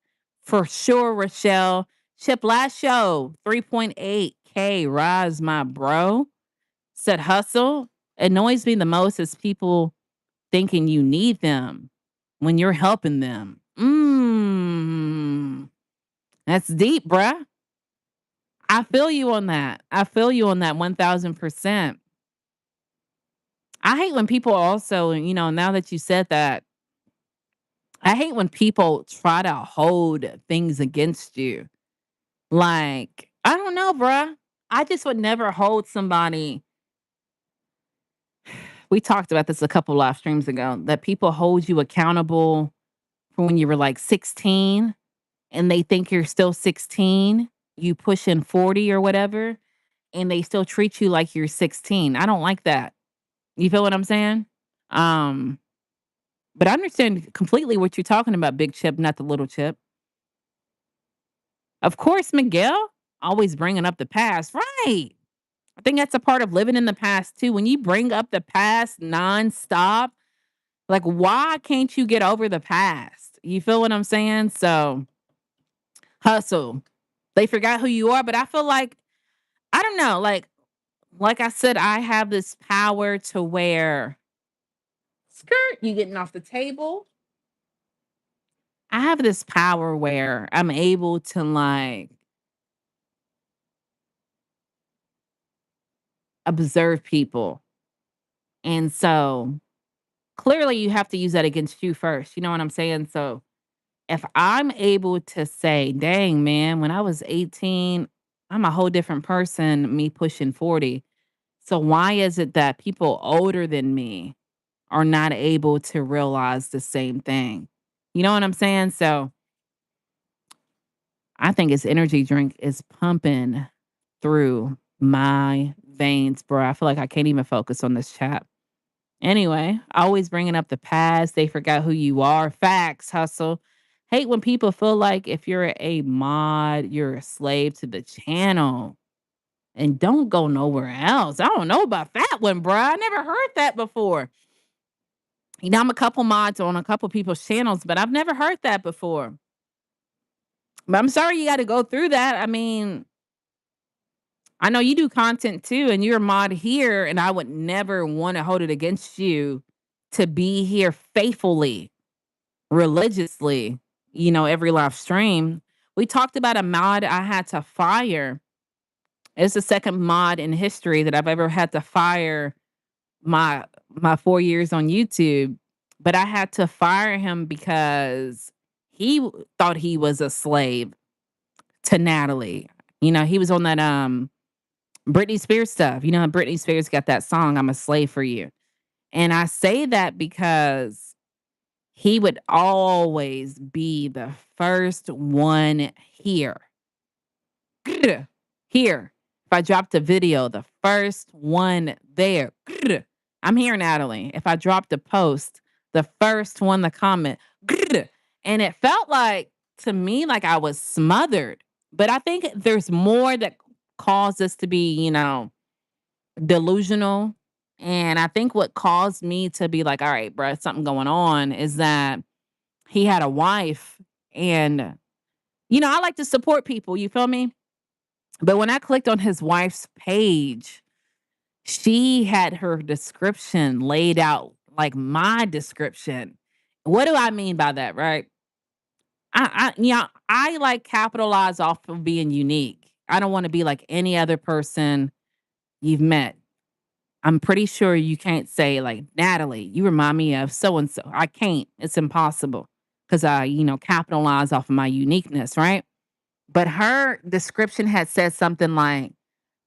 For sure, Rochelle. Chip last show, 3.8K. Rise, my bro. Said hustle. Annoys me the most is people thinking you need them when you're helping them. That's deep, bruh. I feel you on that. 1000%. I I hate when people also, now that you said that, I hate when people try to hold things against you. Like, I don't know, bruh. I just would never hold somebody. We talked about this a couple live streams ago that people hold you accountable for when you were like 16 and they think you're still 16, you pushing 40 or whatever, and they still treat you like you're 16. I don't like that. You feel what I'm saying? Um, but I understand completely what you're talking about, Big Chip, not the little chip. Of course, Miguel, always bringing up the past. Right. I think that's a part of living in the past too. When you bring up the past nonstop, like, why can't you get over the past? You feel what I'm saying? So, hustle. They forgot who you are, but I feel like, I don't know, like I said, I have this power to where skirt, you getting off the table. I have this power where I'm able to like observe people. And so clearly you have to use that against you first. You know what I'm saying? So if I'm able to say, dang, man, when I was 18, I'm a whole different person, me pushing 40. So why is it that people older than me are not able to realize the same thing? You know what I'm saying? So I think his energy drink is pumping through my veins, bro. I feel like I can't even focus on this chat. Anyway, always bringing up the past. They forgot who you are. Facts, hustle. Hate when people feel like if you're a mod, you're a slave to the channel and don't go nowhere else. I don't know about that one, bro. I never heard that before. I'm a couple mods on a couple people's channels, but I've never heard that before. But I'm sorry you got to go through that. I mean, I know you do content too, and you're a mod here, and I would never want to hold it against you to be here faithfully, religiously, every live stream. We talked about a mod I had to fire. It's the second mod in history that I've ever had to fire my my 4 years on YouTube. But I had to fire him because thought he was a slave to Natalie. He was on that Britney Spears stuff. You know how Britney Spears got that song, I'm a slave for you. And I say that because he would always be the first one here. Grr. Here. If I dropped a video, the first one there. Grr. I'm here, Natalie. If I dropped a post, the first one to comment. Grr. And it felt like, to me, like I was smothered. But I think there's more that caused us to be, delusional. And I think what caused me to be like, all right, bro, something going on is that he had a wife. And, I like to support people. You feel me? But when I clicked on his wife's page, she had her description laid out like my description. What do I mean by that, right? I like capitalize off of being unique. I don't want to be like any other person you've met. I'm pretty sure you can't say like, Natalie, you remind me of so and so. I can't. It's impossible because I, capitalize off of my uniqueness, right? But her description had said something like,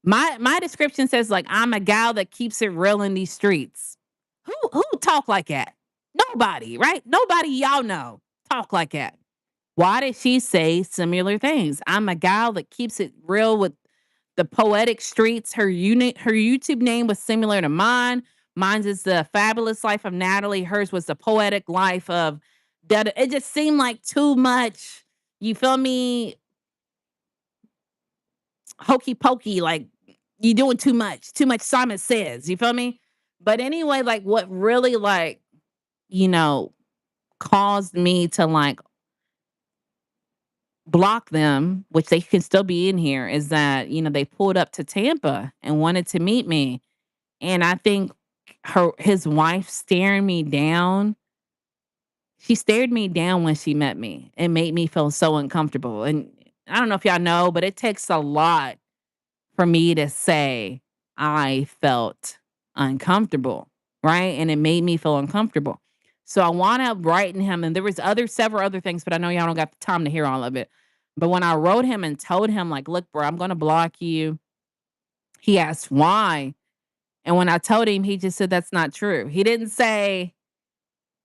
my description says like, I'm a gal that keeps it real in these streets. Who talk like that? Nobody, right? Nobody y'all know talk like that. Why did she say similar things? I'm a gal that keeps it real with the poetic streets. Her YouTube name was similar to mine. Mine's is the fabulous life of Natalie. Hers was the poetic life of that. It just seemed like too much. You feel me? Hokey pokey, like you doing too much. Too much Simon Says. You feel me? But anyway, like what really you know, caused me to like block them, which they can still be in here, is that, they pulled up to Tampa and wanted to meet me. And I think his wife staring me down, she stared me down when she met me. It made me feel so uncomfortable. And I don't know if y'all know, but it takes a lot for me to say I felt uncomfortable. right? And it made me feel uncomfortable. So I wound up writing him, and there was several other things, but I know y'all don't got the time to hear all of it. But when I wrote him and told him, like, look, bro, I'm gonna block you. He asked why. And when I told him, he just said that's not true. He didn't say,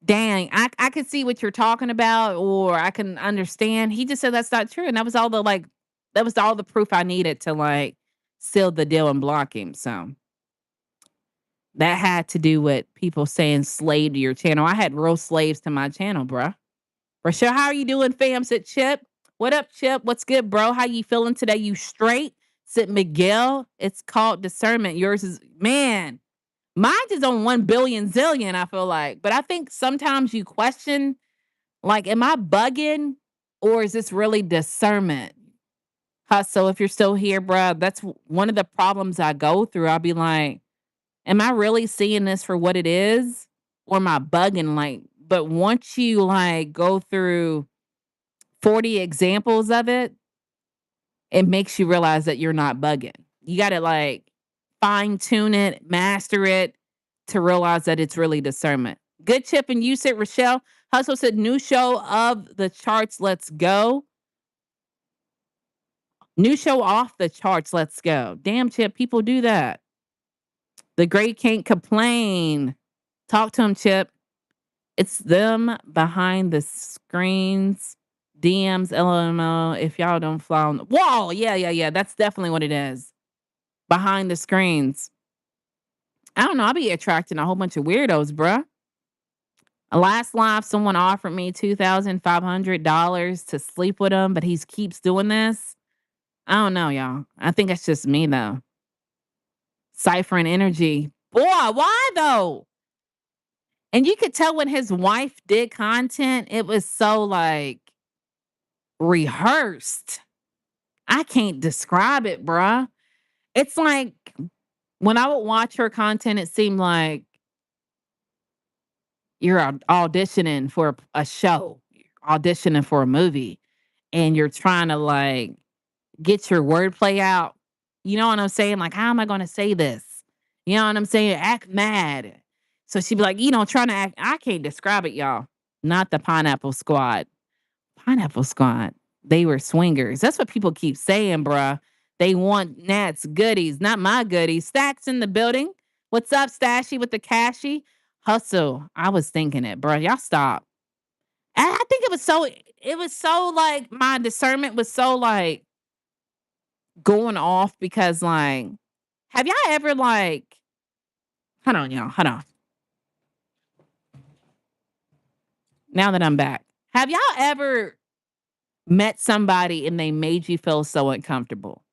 dang, I could see what you're talking about, or I can understand. He just said that's not true. And that was all the proof I needed to like seal the deal and block him. So that had to do with people saying slave to your channel. I had real slaves to my channel, bruh. Rochelle, how are you doing, fam? Said Chip. What up, Chip? What's good, bro? How you feeling today? You straight? Said Miguel. It's called discernment. Yours is, man, mine is on 1 billion zillion, I feel like. But I think sometimes you question, like, am I bugging or is this really discernment? So if you're still here, bruh, that's one of the problems I go through. I'll be like, am I really seeing this for what it is? Or am I bugging? Like, but once you like go through 40 examples of it, it makes you realize that you're not bugging. You got to like fine tune it, master it to realize that it's really discernment. Good Chip, and you said, Rochelle. Hustle said, new show of the charts. Let's go. New show off the charts. Let's go. Damn, Chip, people do that. The great can't complain. Talk to him, Chip. It's them behind the screens, DMs, LMO. If y'all don't fly on the wall, yeah, yeah, yeah. That's definitely what it is. Behind the screens. I don't know. I'll be attracting a whole bunch of weirdos, bruh. Last live, someone offered me $2,500 to sleep with him, but he keeps doing this. I don't know, y'all. I think it's just me though. Ciphering energy. Boy, why though? And you could tell when his wife did content, it was so like rehearsed. I can't describe it, bruh. It's like when I would watch her content, it seemed like you're auditioning for a show, auditioning for a movie, and you're trying to like get your wordplay out. You know what I'm saying? Like, how am I going to say this? You know what I'm saying? Act mad. So she'd be like, trying to act. I can't describe it, y'all. Not the Pineapple Squad. Pineapple Squad. They were swingers. That's what people keep saying, bruh. They want Nat's goodies, not my goodies. Stacks in the building. What's up, Stashy with the cashy? Hustle. I was thinking it, bruh. Y'all stop. And I think it was so like my discernment was so like going off because like, have y'all ever like, hold on, y'all, hold on. Now that I'm back, have y'all ever met somebody and they made you feel so uncomfortable?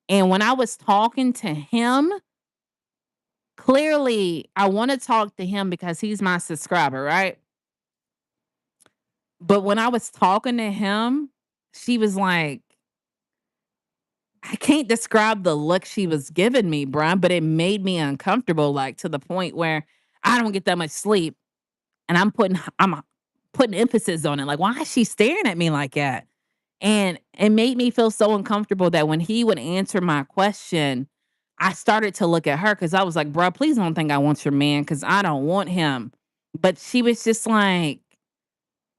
And when I was talking to him, clearly I want to talk to him because he's my subscriber, right? But when I was talking to him, she was like, I can't describe the look she was giving me, bruh, but it made me uncomfortable, like to the point where I don't get that much sleep. And I'm putting emphasis on it. Like, why is she staring at me like that? And it made me feel so uncomfortable that when he would answer my question, I started to look at her because I was like, bro, please don't think I want your man because I don't want him. But she was just like,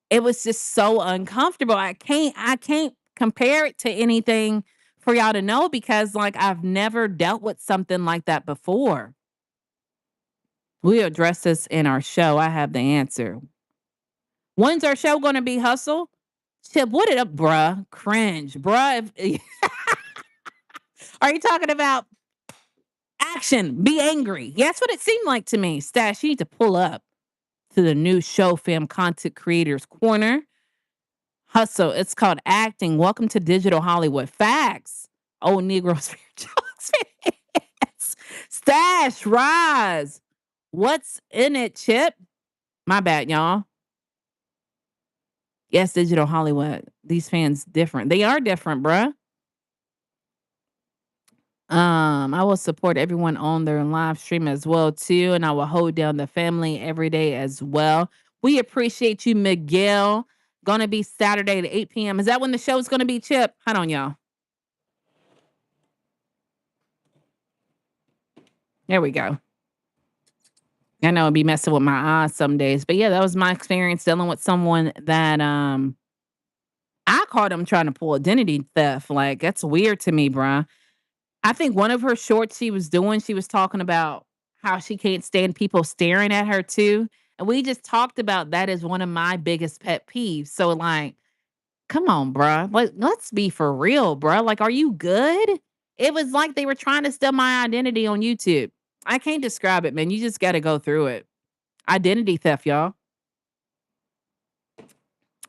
it was just so uncomfortable. I can't compare it to anything for y'all to know because like I've never dealt with something like that before. We address this in our show. I have the answer. When's our show gonna be, Hustle? Chip, what it up, bruh? Cringe, bruh. Are you talking about action? Be angry. Yeah, that's what it seemed like to me. Stash, you need to pull up to the new show, fam. Content Creators Corner. Hustle. It's called acting. Welcome to digital Hollywood. Facts. Oh, Negro spiritual experience. Stash, rise. What's in it, Chip? My bad, y'all. Yes, digital Hollywood. These fans different. They are different, bruh. I will support everyone on their live stream as well too, and I will hold down the family every day as well. We appreciate you, Miguel. Gonna be Saturday at 8 p.m. Is that when the show's gonna be, Chip? Hold on, y'all. There we go. I know it'd be messing with my eyes some days, but yeah, that was my experience dealing with someone that I caught him trying to pull identity theft. Like that's weird to me, bruh. I think one of her shorts she was doing, she was talking about how she can't stand people staring at her too. And we just talked about that as one of my biggest pet peeves. So like, come on, bruh. Like, let's be for real, bruh. Like, are you good? It was like they were trying to steal my identity on YouTube. I can't describe it, man. You just got to go through it. Identity theft, y'all.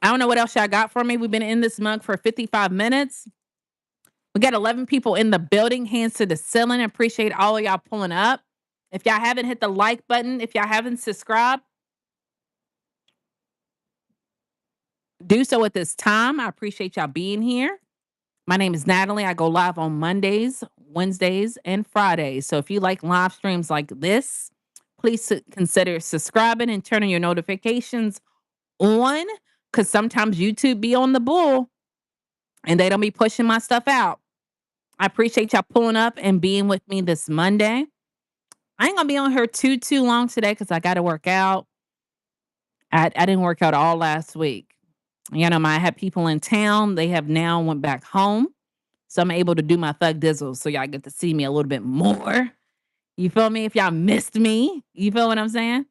I don't know what else y'all got for me. We've been in this mug for 55 minutes. We got 11 people in the building, hands to the ceiling. Appreciate all of y'all pulling up. If y'all haven't hit the like button, if y'all haven't subscribed, do so at this time. I appreciate y'all being here. My name is Natalie. I go live on Mondays, Wednesdays, and Fridays. So if you like live streams like this, please consider subscribing and turning your notifications on because sometimes YouTube be on the bull and they don't be pushing my stuff out. I appreciate y'all pulling up and being with me this Monday. I ain't gonna be on here too long today because I got to work out. I didn't work out all last week. You know, I had people in town. They have now went back home, so I'm able to do my thug dizzle. So y'all get to see me a little bit more. You feel me? If y'all missed me, you feel what I'm saying?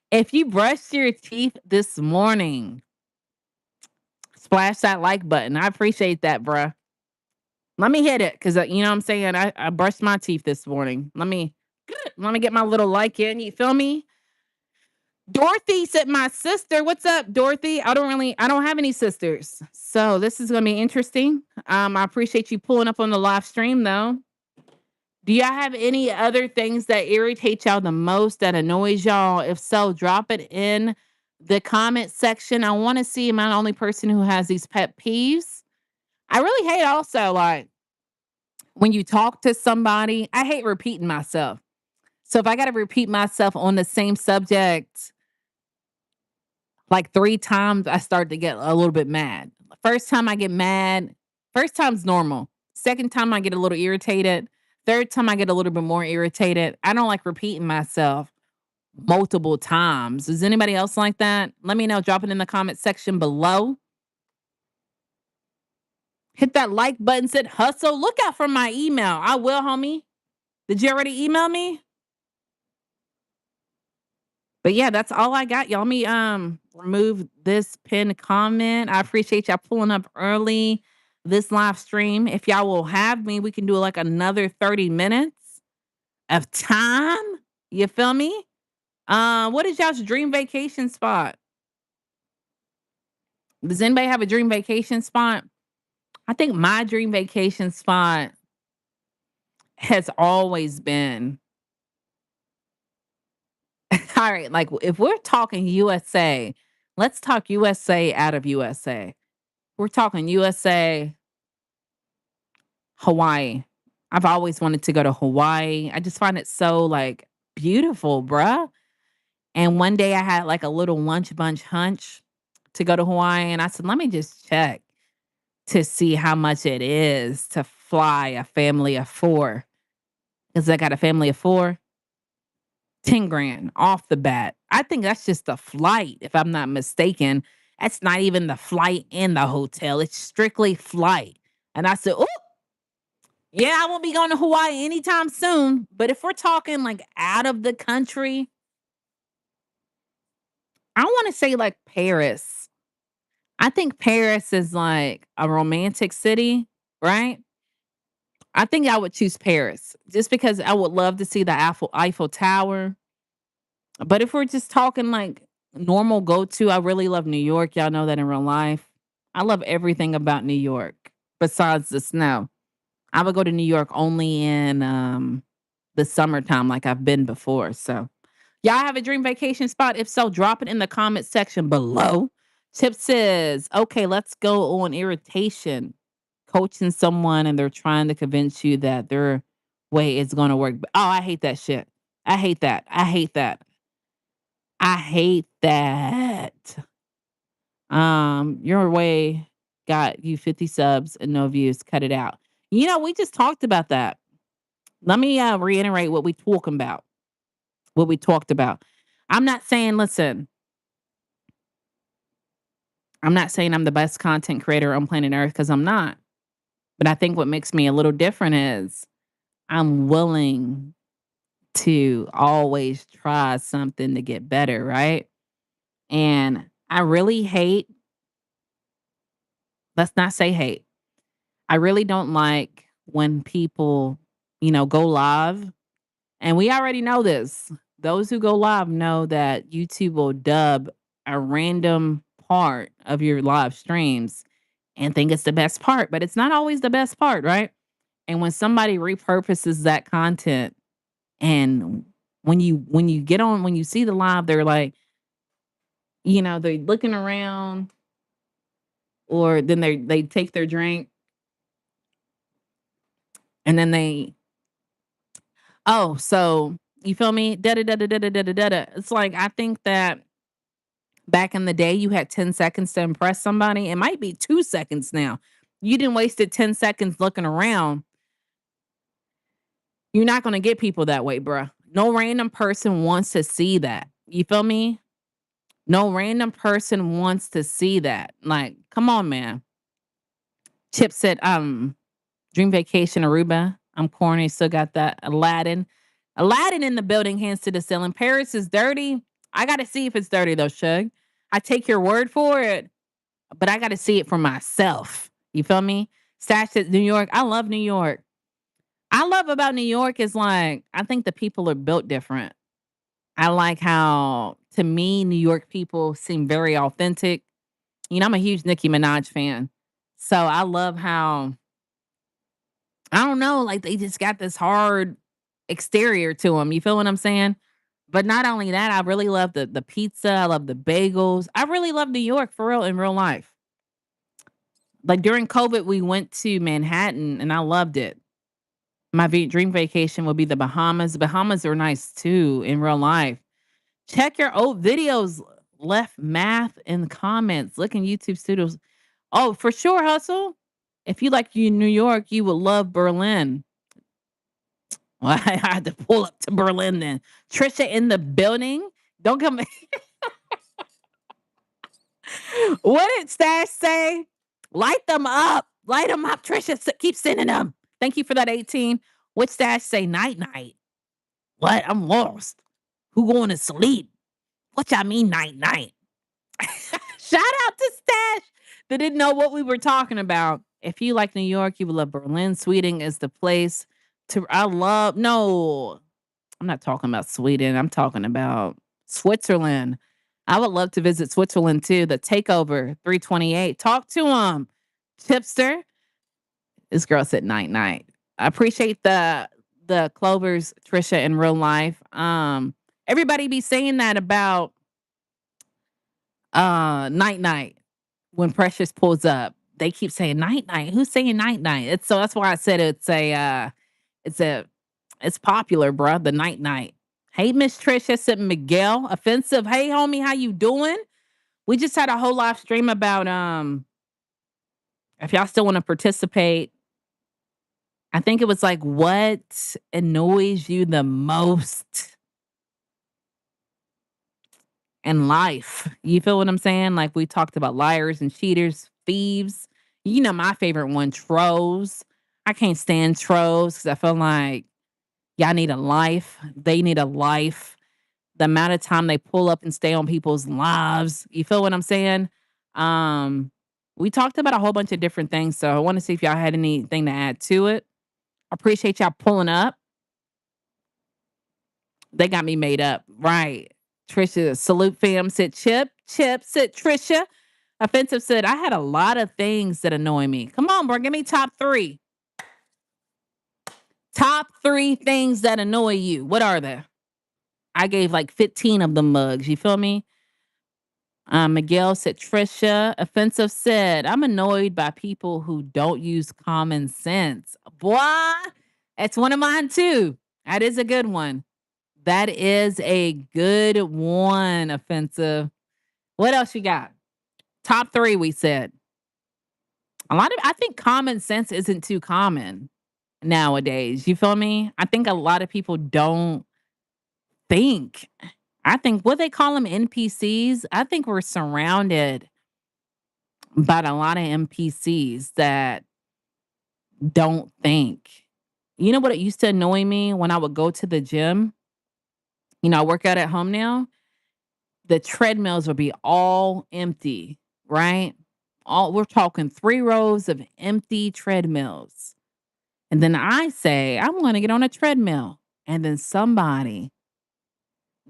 If you brushed your teeth this morning, splash that like button. I appreciate that, bruh. Let me hit it because you know what I'm saying. I brushed my teeth this morning. Let me get my little like in. You feel me? Dorothy said, "My sister, what's up, Dorothy? I don't have any sisters, so this is gonna be interesting. I appreciate you pulling up on the live stream, though. Do y'all have any other things that irritate y'all the most that annoys y'all? If so, drop it in the comment section. I want to see. Am I the only person who has these pet peeves? I really hate also like when you talk to somebody. I hate repeating myself. So if I got to repeat myself on the same subject like 3 times, I start to get a little bit mad. First time I get mad, first time's normal. Second time I get a little irritated. Third time I get a little bit more irritated. I don't like repeating myself multiple times. Is anybody else like that? Let me know. Drop it in the comment section below. Hit that like button, said hustle. Look out for my email. I will, homie. Did you already email me? But yeah, that's all I got. Y'all let me remove this pinned comment. I appreciate y'all pulling up early this live stream. If y'all will have me, we can do like another 30 minutes of time. You feel me? What is y'all's dream vacation spot? Does anybody have a dream vacation spot? I think my dream vacation spot has always been all right, like if we're talking USA, let's talk USA out of USA. We're talking USA, Hawaii. I've always wanted to go to Hawaii. I just find it so like beautiful, bruh. And one day I had like a little lunch bunch hunch to go to Hawaii. And I said, let me just check to see how much it is to fly a family of four. Because I got a family of four, 10 grand off the bat. I think that's just the flight, if I'm not mistaken. That's not even the flight in the hotel. It's strictly flight. And I said, oh, yeah, I won't be going to Hawaii anytime soon. But if we're talking like out of the country, I want to say like Paris. I think Paris is like a romantic city, right? I think I would choose Paris just because I would love to see the Eiffel Tower. But if we're just talking like normal go to, I really love New York. Y'all know that in real life. I love everything about New York besides the snow. I would go to New York only in the summertime, like I've been before. So, y'all have a dream vacation spot? If so, drop it in the comment section below. Tip says, okay, let's go on irritation. Coaching someone and they're trying to convince you that their way is going to work. Oh, I hate that shit. I hate that. I hate that. I hate that. Your way got you 50 subs and no views. Cut it out. You know, we just talked about that. Let me reiterate what we talking about, what we talked about. I'm not saying, listen, I'm not saying I'm the best content creator on planet Earth because I'm not. But I think what makes me a little different is I'm willing to always try something to get better, right? And I really hate, let's not say hate. I really don't like when people, go live. And we already know this. Those who go live know that YouTube will dub a random part of your live streams and think it's the best part, but it's not always the best part, right? And when somebody repurposes that content and when you get on when you see the live, they're like, they're looking around or then they take their drink and then they oh, so you feel me? Da da da da da da da da da. It's like I think that back in the day, you had 10 seconds to impress somebody. It might be 2 seconds now. You didn't wasted 10 seconds looking around. You're not gonna get people that way, bruh. No random person wants to see that. You feel me? No random person wants to see that. Like, come on, man. Chip said, Dream Vacation Aruba. I'm corny, still got that. Aladdin. Aladdin in the building, hands to the ceiling. Paris is dirty. I gotta see if it's dirty though, Shug. I take your word for it, but I got to see it for myself. You feel me? Stash at New York. I love New York. I love about New York is like I think the people are built different. I like how to me New York people seem very authentic. I'm a huge Nicki Minaj fan. So I love how I don't know, like they just got this hard exterior to them. You feel what I'm saying? But not only that, I really love the pizza. I love the bagels. I really love New York for real in real life. Like during COVID, we went to Manhattan and I loved it. My dream vacation would be the Bahamas. The Bahamas are nice too in real life. Check your old videos. Left math in the comments. Look in YouTube studios. Oh, for sure, Hustle. If you like New York, you would love Berlin. Well, I had to pull up to Berlin then. Trisha in the building. Don't come. What did Stash say? Light them up. Light them up, Trisha. Keep sending them. Thank you for that 18. What Stash say? Night night. What? I'm lost. Who going to sleep? What y'all mean night night? Shout out to Stash that didn't know what we were talking about. If you like New York, you will love Berlin. Sweden is the place to I love no, I'm not talking about Sweden. I'm talking about Switzerland. I would love to visit Switzerland too. The takeover 328. Talk to him. Tipster. This girl said night night. I appreciate the Clovers, Trisha in real life. Everybody be saying that about night night when Precious pulls up. They keep saying night night. Who's saying night night? It's so that's why I said it's a it's popular, bruh. The night night. Hey, Miss Trisha, said Miguel. Offensive. Hey, homie, how you doing? We just had a whole live stream about if y'all still want to participate. I think it was like what annoys you the most in life. You feel what I'm saying? Like we talked about liars and cheaters, thieves. My favorite one, trolls. I can't stand trolls because I feel like y'all need a life. They need a life. The amount of time they pull up and stay on people's lives. You feel what I'm saying? Um, we talked about a whole bunch of different things. So I want to see if y'all had anything to add to it. I appreciate y'all pulling up. They got me made up. Right. Trisha, salute fam, said Chip. Chip said Trisha. Offensive said, I had a lot of things that annoy me. Come on, bro. Give me top three. Top three things that annoy you. What are they? I gave like 15 of them mugs. You feel me? Miguel said, Trisha. Offensive said, I'm annoyed by people who don't use common sense. Boy, that's one of mine too. That is a good one. That is a good one, offensive. What else you got? Top three, we said. I think common sense isn't too common. nowadays. You feel me? I think a lot of people don't think. I think what they call them NPCs. I think we're surrounded by a lot of NPCs that don't think. You know what it used to annoy me when I would go to the gym? I work out at home now. The treadmills would be all empty, right? All we're talking 3 rows of empty treadmills. And then I say, I'm going to get on a treadmill. And then somebody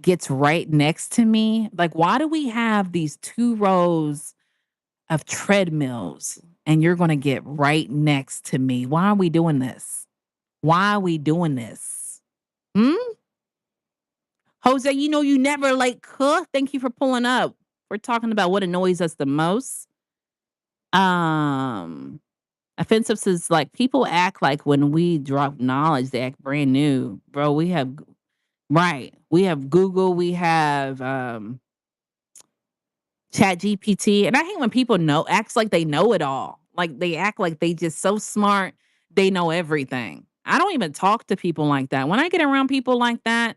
gets right next to me. Like, why do we have these 2 rows of treadmills and you're going to get right next to me? Why are we doing this? Why are we doing this? Hmm? Jose, you never like cook. Thank you for pulling up. We're talking about what annoys us the most. Um, Offensive says like people act like when we drop knowledge, they act brand new. Bro, we have right. We have Google, we have Chat GPT. And I hate when people acts like they know it all. Like they act like they just so smart, they know everything. I don't even talk to people like that. When I get around people like that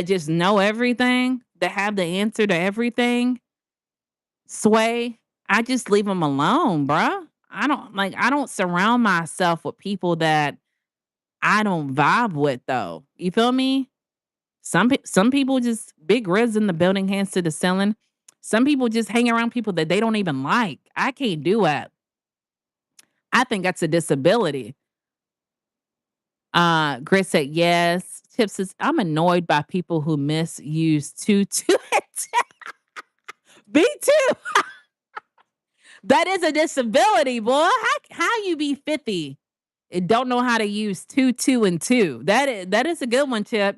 just know everything, that have the answer to everything, sway, I just leave them alone, bruh. I don't surround myself with people that I don't vibe with though. You feel me? Some people just big Riz in the building, hands to the ceiling. Some people just hang around people that they don't even like. I can't do that. I think that's a disability. Grit said yes. Tip says I'm annoyed by people who misuse tutu. Me too. That is a disability, boy. How you be 50 and don't know how to use two, two, and two? That is a good one, Chip.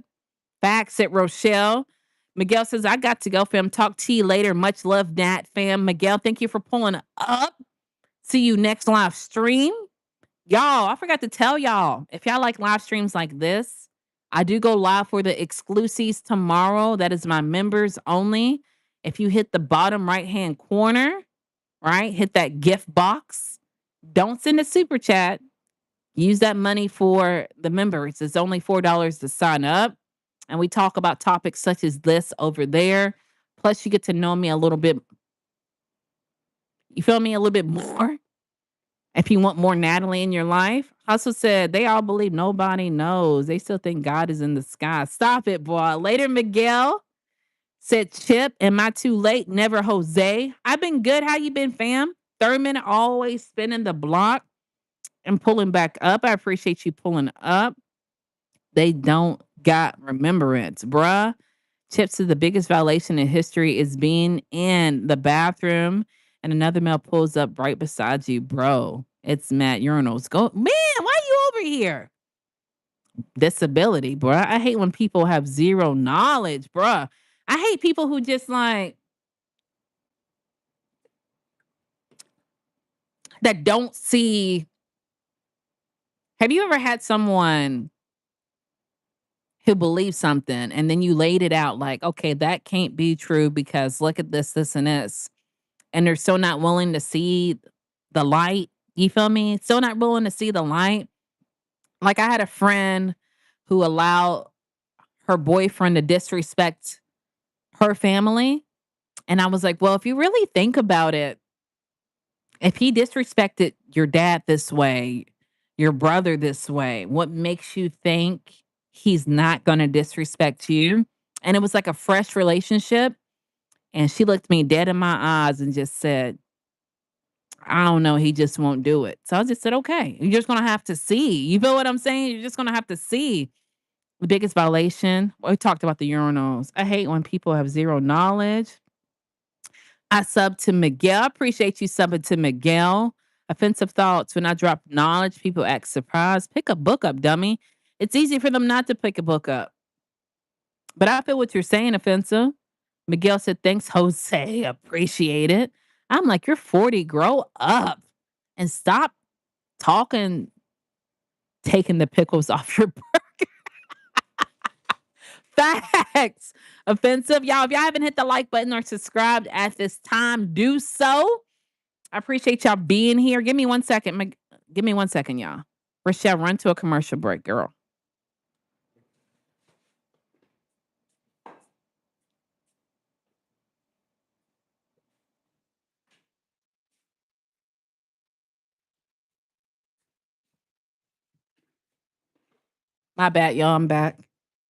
Facts at Rochelle. Miguel says, I got to go, fam. Talk to you later. Much love, Nat, fam. Miguel, thank you for pulling up. See you next live stream. Y'all, I forgot to tell y'all, if y'all like live streams like this, I do go live for the exclusives tomorrow. That is my members only. If you hit the bottom right hand corner, right, hit that gift box. Don't send a super chat. Use that money for the members. It's only $4 to sign up. And we talk about topics such as this over there. Plus, you get to know me a little bit. You feel me a little bit more. If you want more Natalie in your life, Hustle said they all believe nobody knows. They still think God is in the sky. Stop it, boy. Later, Miguel said Chip. Am I too late? Never Jose. I've been good. How you been, fam? Third minute, always spinning the block and pulling back up. I appreciate you pulling up. They don't got remembrance, bruh. Chip says the biggest violation in history is being in the bathroom and another male pulls up right beside you, bro. It's Matt Urinals. Go, man, why you over here? Disability, bruh. I hate when people have zero knowledge, bruh. I hate people who just like that don't see. Have you ever had someone who believes something and then you laid it out like, okay, that can't be true because look at this, this, and this. And they're so not willing to see the light. You feel me? So not willing to see the light. Like I had a friend who allowed her boyfriend to disrespect her family. And I was like, well, if you really think about it, if he disrespected your dad this way, your brother this way, what makes you think he's not going to disrespect you? And it was like a fresh relationship. And she looked me dead in my eyes and just said, I don't know, he just won't do it. So I just said, okay, you're just gonna have to see. You feel what I'm saying? You're just gonna have to see. The biggest violation, we talked about the urinals. I hate when people have zero knowledge. I sub to Miguel. I appreciate you subbing to Miguel. Offensive thoughts. When I drop knowledge, people act surprised. Pick a book up, dummy. It's easy for them not to pick a book up. But I feel what you're saying, offensive. Miguel said, thanks, Jose. Appreciate it. I'm like, you're 40. Grow up and stop talking, taking the pickles off your facts. Offensive. Y'all, if y'all haven't hit the like button or subscribed at this time, do so. I appreciate y'all being here. Give me 1 second. Give me 1 second, y'all. Rochelle, run to a commercial break, girl. My bad, y'all. I'm back.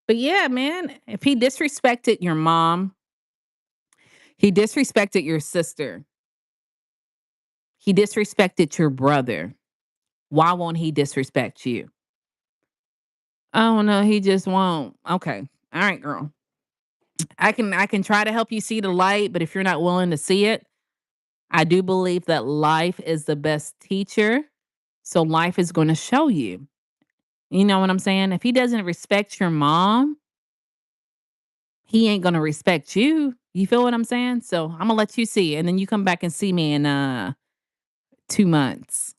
But yeah, man, if he disrespected your mom, he disrespected your sister, he disrespected your brother, why won't he disrespect you? Oh no, he just won't. Okay. All right, girl. I can try to help you see the light, but if you're not willing to see it, I do believe that life is the best teacher. So life is going to show you. You know what I'm saying? If he doesn't respect your mom, he ain't going to respect you. You feel what I'm saying? So I'm going to let you see it, and then you come back and see me in 2 months.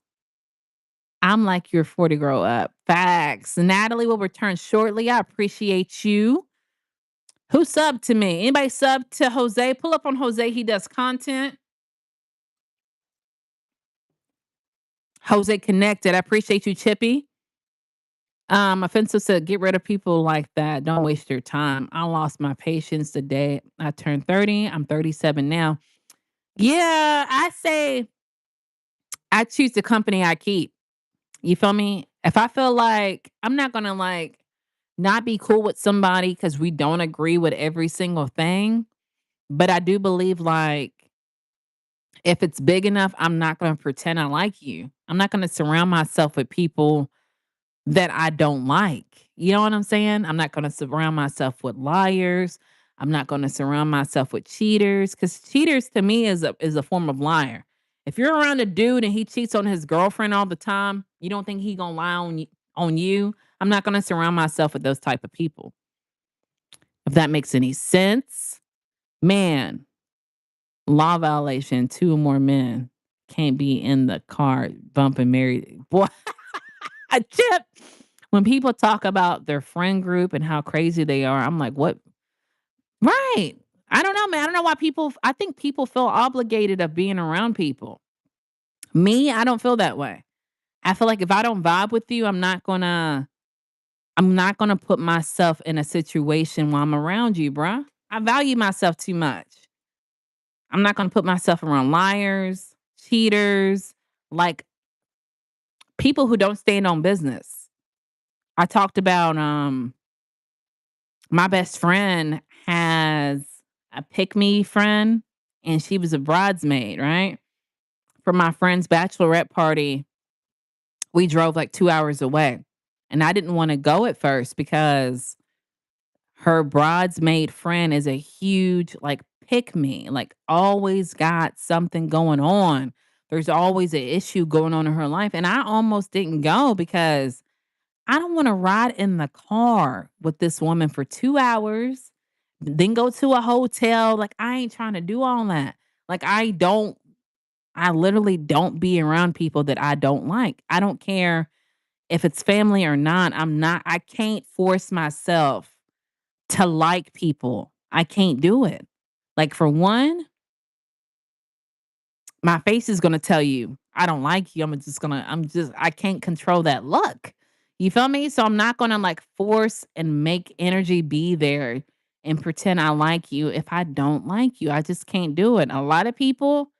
I'm like your 40 grow up. Facts. Natalie will return shortly. I appreciate you. Who subbed to me? Anybody sub to Jose? Pull up on Jose. He does content. Jose connected. I appreciate you, Chippy. Offensive said, get rid of people like that. Don't waste your time. I lost my patience the day I turned 30. I'm 37 now. Yeah, I say I choose the company I keep. You feel me? If I feel like I'm not gonna like not be cool with somebody because we don't agree with every single thing, but I do believe like if it's big enough, I'm not gonna pretend I like you. I'm not gonna surround myself with people that I don't like. You know what I'm saying? I'm not going to surround myself with liars. I'm not going to surround myself with cheaters cuz cheaters to me is a form of liar. If you're around a dude and he cheats on his girlfriend all the time, you don't think he going to lie on you? I'm not going to surround myself with those type of people. If that makes any sense. Man, law violation, two or more men can't be in the car bumping Mary. Boy, a chip. When people talk about their friend group and how crazy they are, I'm like, what? Right. I don't know, man. I don't know why I think people feel obligated of being around people. Me, I don't feel that way. I feel like if I don't vibe with you, I'm not gonna put myself in a situation while I'm around you, bruh. I value myself too much. I'm not gonna put myself around liars, cheaters, like people who don't stand on business. I talked about my best friend has a pick me friend, and she was a bridesmaid, right? For my friend's bachelorette party, we drove like 2 hours away. And I didn't want to go at first because her bridesmaid friend is a huge, like, pick me, like, always got something going on. There's always an issue going on in her life. And I almost didn't go because I don't wanna ride in the car with this woman for 2 hours, then go to a hotel, like, I ain't trying to do all that. Like, I literally don't be around people that I don't like. I don't care if it's family or not, I can't force myself to like people. I can't do it. Like, for one, my face is gonna tell you, I don't like you. I can't control that look. You feel me? So I'm not gonna like force and make energy be there and pretend I like you if I don't like you. I just can't do it. A lot of people,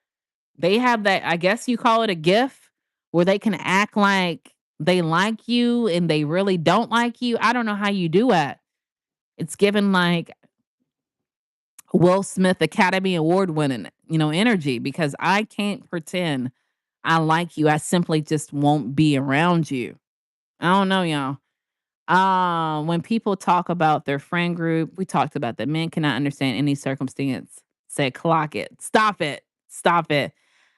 they have that, I guess you call it a gift, where they can act like they like you and they really don't like you. I don't know how you do it. It's given like Will Smith Academy Award winning, energy because I can't pretend I like you. I simply just won't be around you. I don't know, y'all. When people talk about their friend group, we talked about that men cannot understand any circumstance. Say, clock it. Stop it. Stop it.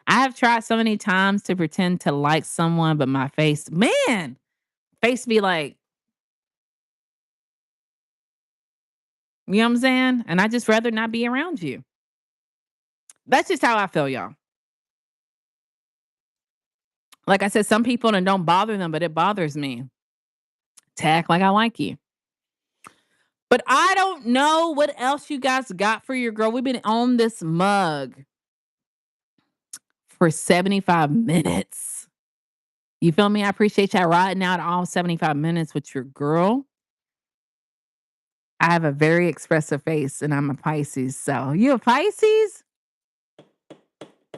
I have tried so many times to pretend to like someone, but my face, man, face be like, you know what I'm saying? And I just rather not be around you. That's just how I feel, y'all. Like I said, some people and it don't bother them, but it bothers me to act like I like you. But I don't know what else you guys got for your girl. We've been on this mug for 75 minutes. You feel me? I appreciate y'all riding out all 75 minutes with your girl. I have a very expressive face and I'm a Pisces. So, you a Pisces?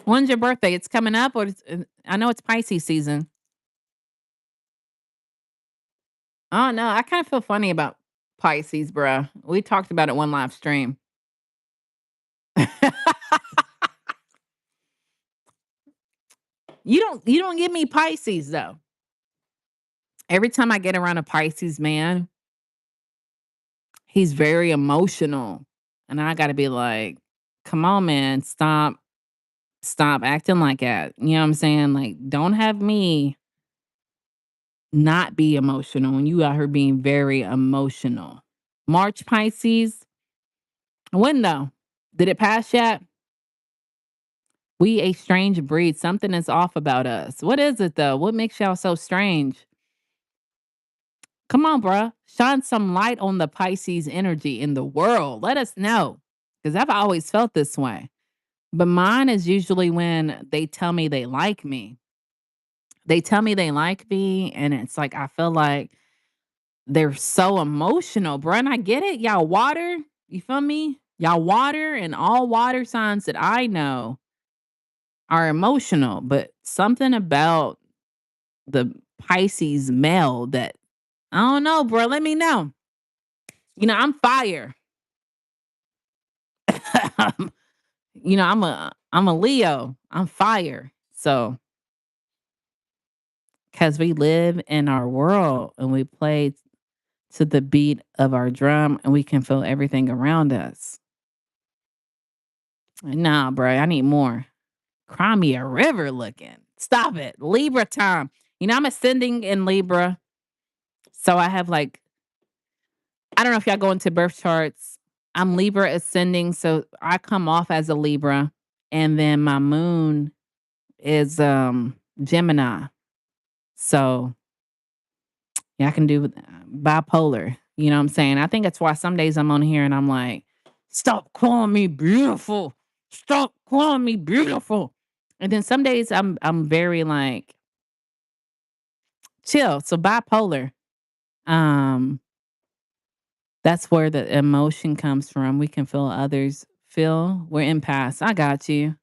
When's your birthday? It's coming up or I know it's Pisces season. Oh no, I kind of feel funny about Pisces, bruh. We talked about it one live stream. You don't give me Pisces though. Every time I get around a Pisces man, he's very emotional. And I gotta be like, come on, man, stop acting like that. You know what I'm saying? Like, don't have me not be emotional when you out here being very emotional. March Pisces, when though? Did it pass yet? We a strange breed. Something is off about us. What is it though? What makes y'all so strange? Come on, bruh. Shine some light on the Pisces energy in the world. Let us know. Because I've always felt this way. But mine is usually when they tell me they like me. They tell me they like me, and it's like I feel like they're so emotional, bruh. And I get it. Y'all water. You feel me? Y'all water, and all water signs that I know are emotional. But something about the Pisces male that I don't know, bro. Let me know. I'm fire. I'm a Leo. I'm fire. So because we live in our world and we play to the beat of our drum and we can feel everything around us. Nah, bro, I need more. Cry me a river looking. Stop it. Libra time. I'm ascending in Libra. So I have like, I don't know if y'all go into birth charts. I'm Libra ascending. So I come off as a Libra. And then my moon is Gemini. So yeah, I can do bipolar. You know what I'm saying? I think that's why some days I'm on here and I'm like, stop calling me beautiful. Stop calling me beautiful. And then some days I'm very like chill. So bipolar. Um, that's where the emotion comes from. We can feel others feel. We're empaths. I got you.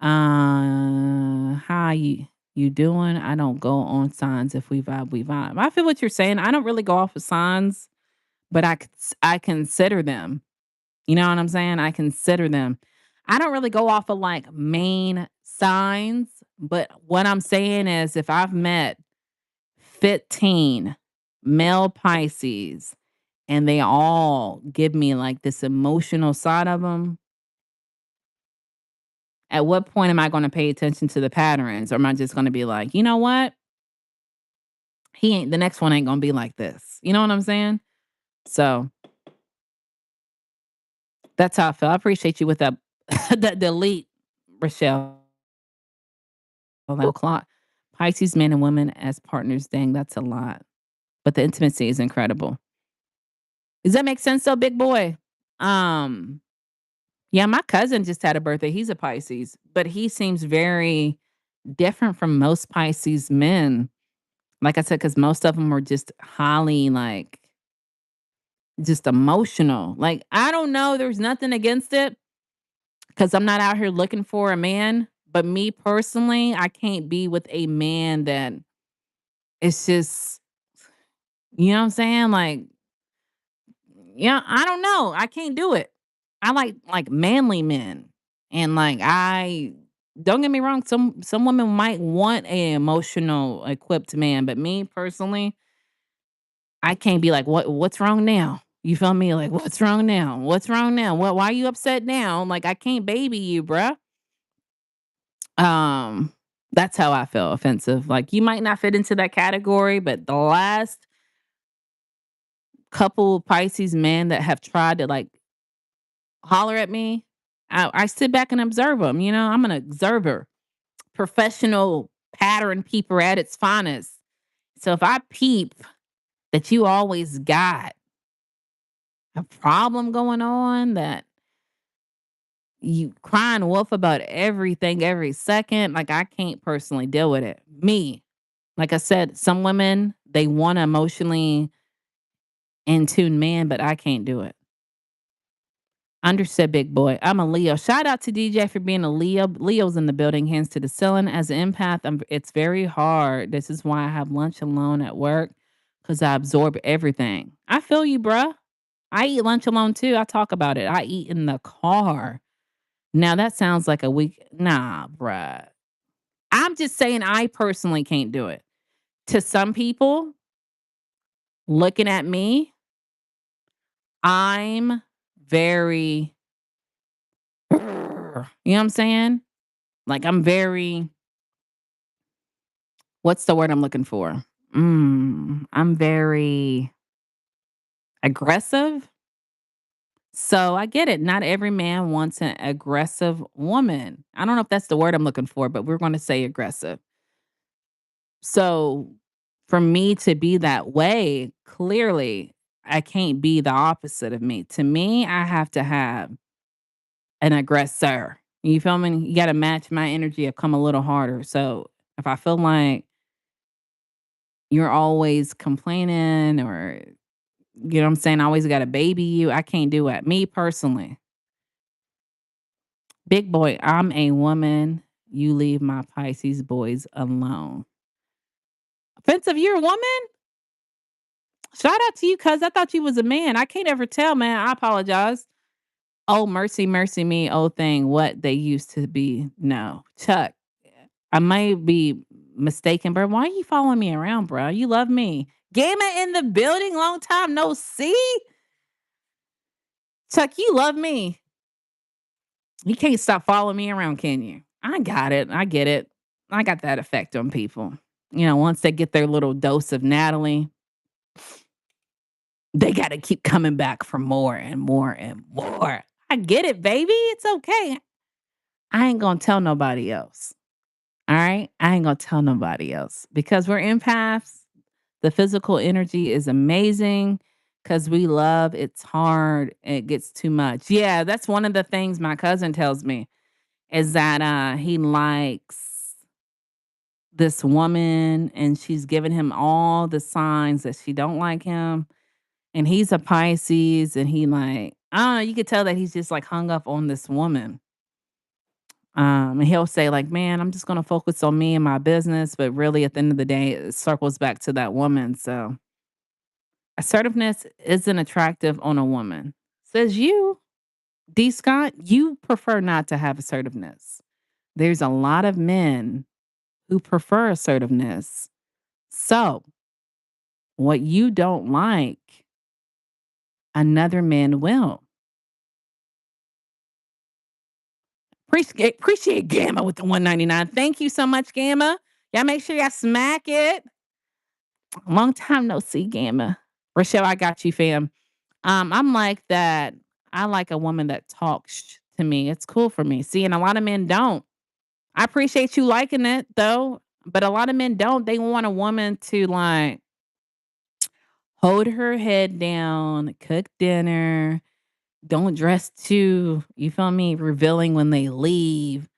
How you doing? I don't go on signs. If we vibe, we vibe. I feel what you're saying. I don't really go off of signs, but I consider them. You know what I'm saying? I consider them. I don't really go off of like main signs, but what I'm saying is if I've met 15 male Pisces and they all give me like this emotional side of them, at what point am I going to pay attention to the patterns? Or am I just going to be like, you know what? The next one ain't going to be like this. You know what I'm saying? So that's how I feel. I appreciate you with that, that delete, Rochelle. O'clock. Pisces men and women as partners. Dang, that's a lot. But the intimacy is incredible. Does that make sense though, big boy? Um, yeah, my cousin just had a birthday. He's a Pisces, but he seems very different from most Pisces men. Like I said, because most of them are just highly like just emotional. Like, I don't know. There's nothing against it because I'm not out here looking for a man. But me personally, I can't be with a man that it's just, you know what I'm saying? Like, yeah, I don't know. I can't do it. I like manly men. And like I don't get me wrong, some women might want a emotional equipped man, but me personally, I can't be like, what's wrong now? You feel me? Like, what's wrong now? What's wrong now? What why are you upset now? Like I can't baby you, bruh. Um, that's how I feel offensive. Like you might not fit into that category, but the last couple Pisces men that have tried to like holler at me, I sit back and observe them. I'm an observer, professional pattern peeper at its finest. So if I peep that you always got a problem going on, that you crying wolf about everything every second, like I can't personally deal with it. Me. Like I said, some women, they want to emotionally in tune man, but I can't do it. Understood, big boy. I'm a Leo. Shout out to DJ for being a Leo. Leo's in the building, hands to the ceiling. As an empath, it's very hard. This is why I have lunch alone at work because I absorb everything. I feel you, bruh. I eat lunch alone too. I talk about it. I eat in the car. Now that sounds like a week. Nah, bruh. I'm just saying I personally can't do it. To some people, looking at me, I'm very, you know what I'm saying? Like I'm very, what's the word I'm looking for? I'm very aggressive. So I get it. Not every man wants an aggressive woman. I don't know if that's the word I'm looking for, but we're going to say aggressive. So for me to be that way, clearly, I can't be the opposite of me. To me, I have to have an aggressor. You feel me? You got to match my energy or come a little harder. So if I feel like you're always complaining or, you know what I'm saying, I always got to baby you, I can't do it. Me personally, big boy, I'm a woman. You leave my Pisces boys alone. Offensive, you're a woman? Shout out to you, cuz I thought you was a man. I can't ever tell, man. I apologize. Oh, mercy, mercy me, oh thing, what they used to be. No. Chuck, I may be mistaken, bro. Why are you following me around, bro? You love me. Gamer in the building, long time no see. Chuck, you love me. You can't stop following me around, can you? I got it. I get it. I got that effect on people. You know, once they get their little dose of Natalie, they got to keep coming back for more and more and more. I get it, baby. It's okay. I ain't going to tell nobody else. All right? I ain't going to tell nobody else because we're empaths. The physical energy is amazing because we love. It's hard. It gets too much. Yeah, that's one of the things my cousin tells me is that he likes this woman and she's giving him all the signs that she don't like him. And he's a Pisces and he like, I don't know, you could tell that he's just like hung up on this woman. And he'll say, like, man, I'm just gonna focus on me and my business. But really at the end of the day, it circles back to that woman. So assertiveness isn't attractive on a woman. Says you, D. Scott, you prefer not to have assertiveness. There's a lot of men who prefer assertiveness. So what you don't like, another man will. Appreciate Gamma with the 199. Thank you so much, Gamma. Y'all make sure y'all smack it. Long time no see, Gamma. Rochelle, I got you, fam. I'm like that. I like a woman that talks to me. It's cool for me. See, and a lot of men don't. I appreciate you liking it though, but a lot of men don't. They want a woman to like hold her head down, cook dinner, don't dress too, you feel me, revealing when they leave.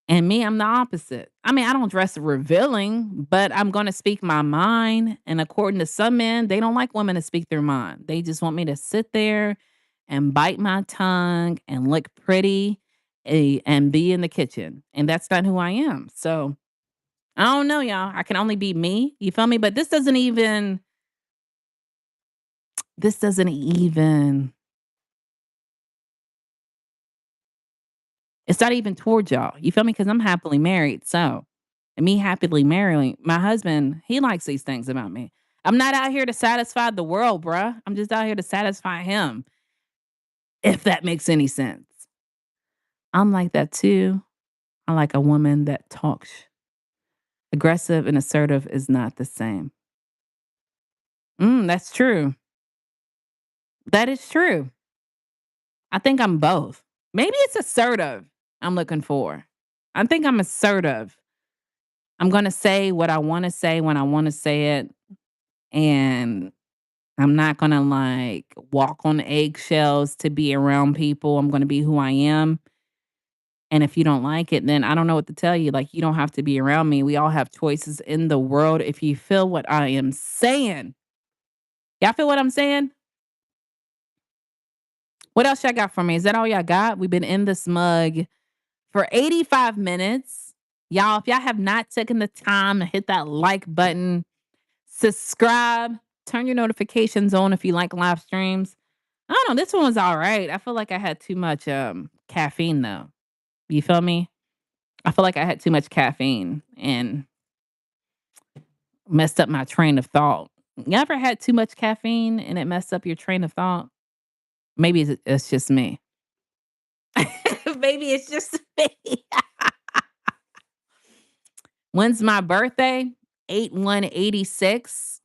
And me, I'm the opposite. I mean, I don't dress revealing, but I'm going to speak my mind. And according to some men, they don't like women to speak their mind. They just want me to sit there and bite my tongue and look pretty and be in the kitchen. And that's not who I am. So I don't know, y'all. I can only be me. You feel me? But this doesn't even, it's not even towards y'all. You feel me? Because I'm happily married. So, and me happily marrying my husband, he likes these things about me. I'm not out here to satisfy the world, bruh. I'm just out here to satisfy him, if that makes any sense. I'm like that too. I like a woman that talks. Aggressive and assertive is not the same. That's true. That is true. I think I'm both. Maybe it's assertive I'm looking for. I think I'm assertive. I'm going to say what I want to say when I want to say it. And I'm not going to like walk on eggshells to be around people. I'm going to be who I am. And if you don't like it, then I don't know what to tell you. Like, you don't have to be around me. We all have choices in the world. If you feel what I am saying, y'all feel what I'm saying? What else y'all got for me? Is that all y'all got? We've been in this mug for 85 minutes. Y'all, if y'all have not taken the time to hit that like button, subscribe, turn your notifications on if you like live streams. I don't know. This one was all right. I feel like I had too much caffeine though. You feel me? I feel like I had too much caffeine and messed up my train of thought. You ever had too much caffeine and it messed up your train of thought? Maybe it's just me. Maybe it's just me. When's my birthday? 8186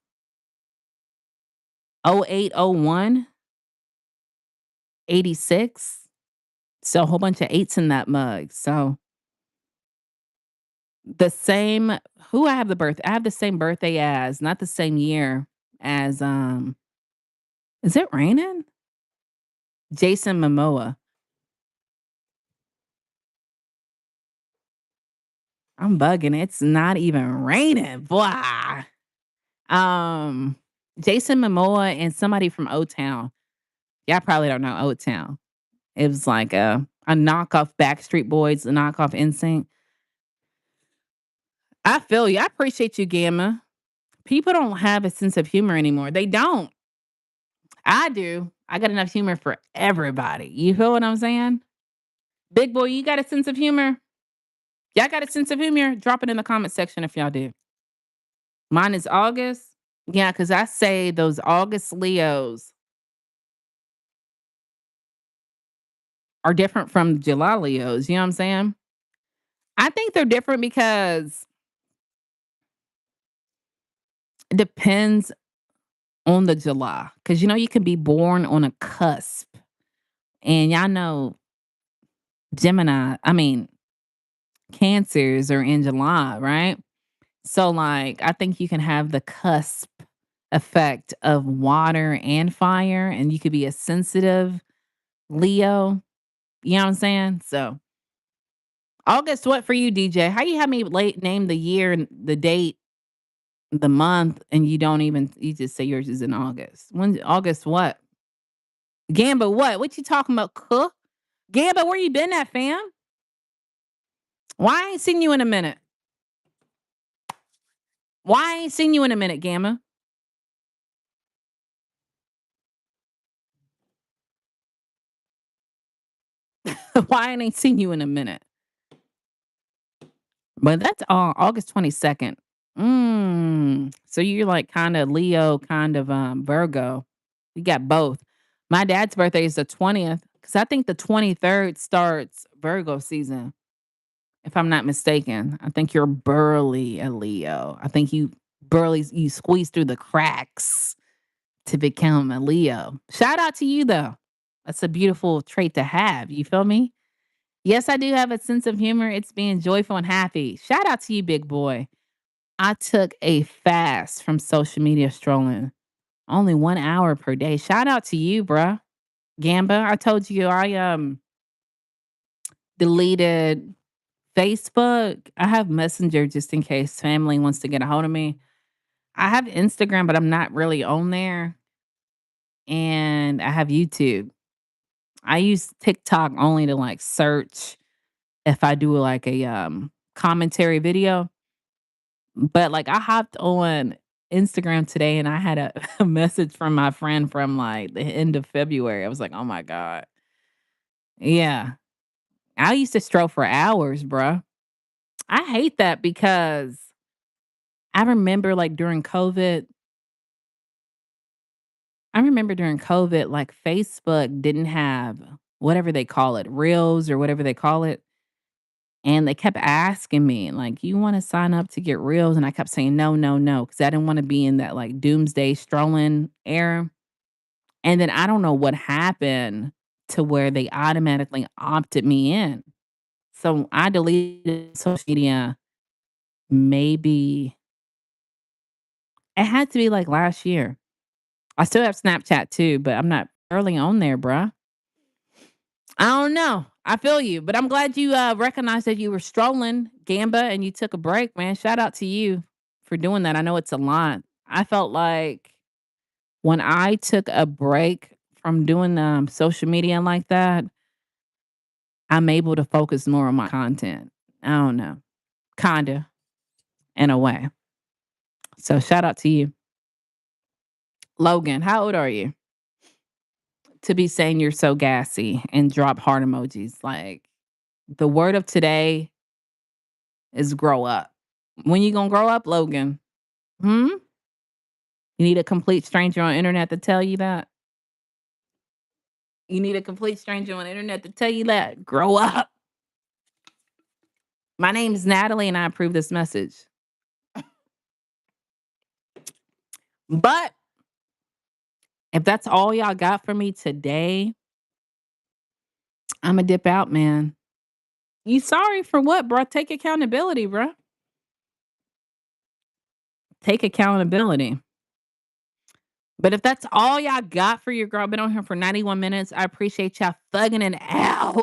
0801 86. So a whole bunch of eights in that mug. So the same who I have the birth I have the same birthday as, not the same year as is it raining? Jason Momoa. I'm bugging. It's not even raining. Blah. Um Jason Momoa and somebody from O Town. Y'all probably don't know O Town. It was like a knockoff Backstreet Boys, a knockoff NSYNC. I feel you. I appreciate you, Gamma. People don't have a sense of humor anymore. They don't. I do. I got enough humor for everybody. You feel what I'm saying? Big boy, you got a sense of humor? Y'all got a sense of humor? Drop it in the comment section if y'all do. Mine is August. Yeah, because I say those August Leos are different from July Leos. You know what I'm saying? I think they're different because it depends on the July. Because you know, you can be born on a cusp. And y'all know Cancers are in July, right? So, like, I think you can have the cusp effect of water and fire, and you could be a sensitive Leo. You know what I'm saying? So, August, what for you, DJ? How you have me late name the year and the date, the month, and you just say yours is in August. When August what? Gamba, what? What you talking about, cook? Gamba, where you been at, fam? Why I ain't seen you in a minute? Why I ain't seen you in a minute, Gamma? Why I ain't seen you in a minute? But that's August 22nd. So you're like kind of Leo, kind of Virgo. You got both. My dad's birthday is the 20th because I think the 23rd starts Virgo season, if I'm not mistaken. I think you're burly a Leo. I think you squeeze through the cracks to become a Leo. Shout out to you though. That's a beautiful trait to have. You feel me? Yes, I do have a sense of humor. It's being joyful and happy. Shout out to you, big boy. I took a fast from social media strolling. Only 1 hour per day. Shout out to you, bruh. Gamba, I told you I deleted Facebook. I have Messenger just in case family wants to get a hold of me. I have Instagram, but I'm not really on there. And I have YouTube. I use TikTok only to like search if I do like a commentary video. But like I hopped on Instagram today and I had a, a message from my friend from like the end of February. I was like, oh my God. Yeah. I used to stroll for hours, bruh. I hate that because I remember like during COVID, like Facebook didn't have whatever they call it, reels or whatever they call it. And they kept asking me, like, you want to sign up to get reels? And I kept saying, no, no, no, because I didn't want to be in that like doomsday strolling era. And then I don't know what happened to where they automatically opted me in. So I deleted social media maybe it had to be like last year. I still have Snapchat too, but I'm not early on there, bruh. I don't know. I feel you, but I'm glad you recognized that you were strolling, Gamba, and you took a break, man. Shout out to you for doing that. I know it's a lot. I felt like when I took a break from doing social media like that, I'm able to focus more on my content. I don't know, kinda in a way. So shout out to you, Logan. How old are you to be saying you're so gassy and drop heart emojis? Like the word of today is grow up. When you gonna grow up, Logan? Hmm? You need a complete stranger on internet to tell you that? You need a complete stranger on internet to tell you that? Grow up. My name is Natalie and I approve this message. But if that's all y'all got for me today, I'ma dip out, man. You sorry for what, bro? Take accountability, bro. Take accountability. But if that's all y'all got for your girl, been on here for 91 minutes. I appreciate y'all thugging it out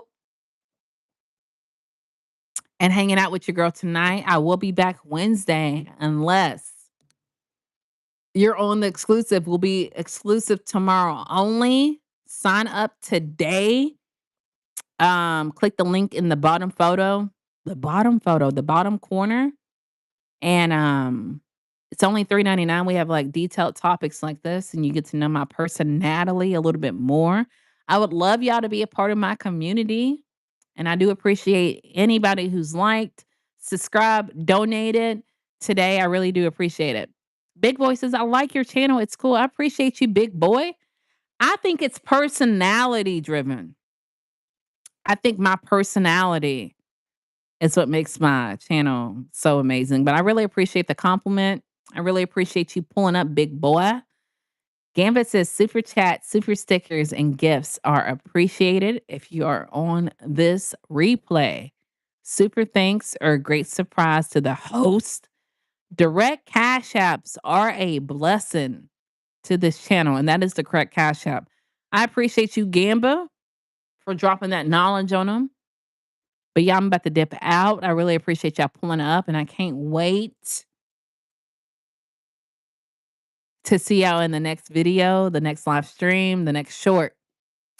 and hanging out with your girl tonight. I will be back Wednesday unless you're on the exclusive. Will be exclusive tomorrow only. Sign up today. Click the link in the bottom photo, the bottom corner, and it's only $3.99. We have like detailed topics like this, and you get to know my personality a little bit more. I would love y'all to be a part of my community, and I do appreciate anybody who's liked, subscribed, donated today. I really do appreciate it. Big Boy says, I like your channel. It's cool. I appreciate you, Big Boy. I think it's personality driven. I think my personality is what makes my channel so amazing. But I really appreciate the compliment. I really appreciate you pulling up, Big Boy. Gambit says super chat, super stickers, and gifts are appreciated if you are on this replay. Super thanks are a great surprise to the host. Direct cash apps are a blessing to this channel, and that is the correct cash app. I appreciate you, Gamba, for dropping that knowledge on them. But yeah, I'm about to dip out. I really appreciate y'all pulling up, and I can't wait to see y'all in the next video, the next live stream, the next short.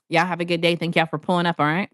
Y'all have a good day. Thank y'all for pulling up. All right.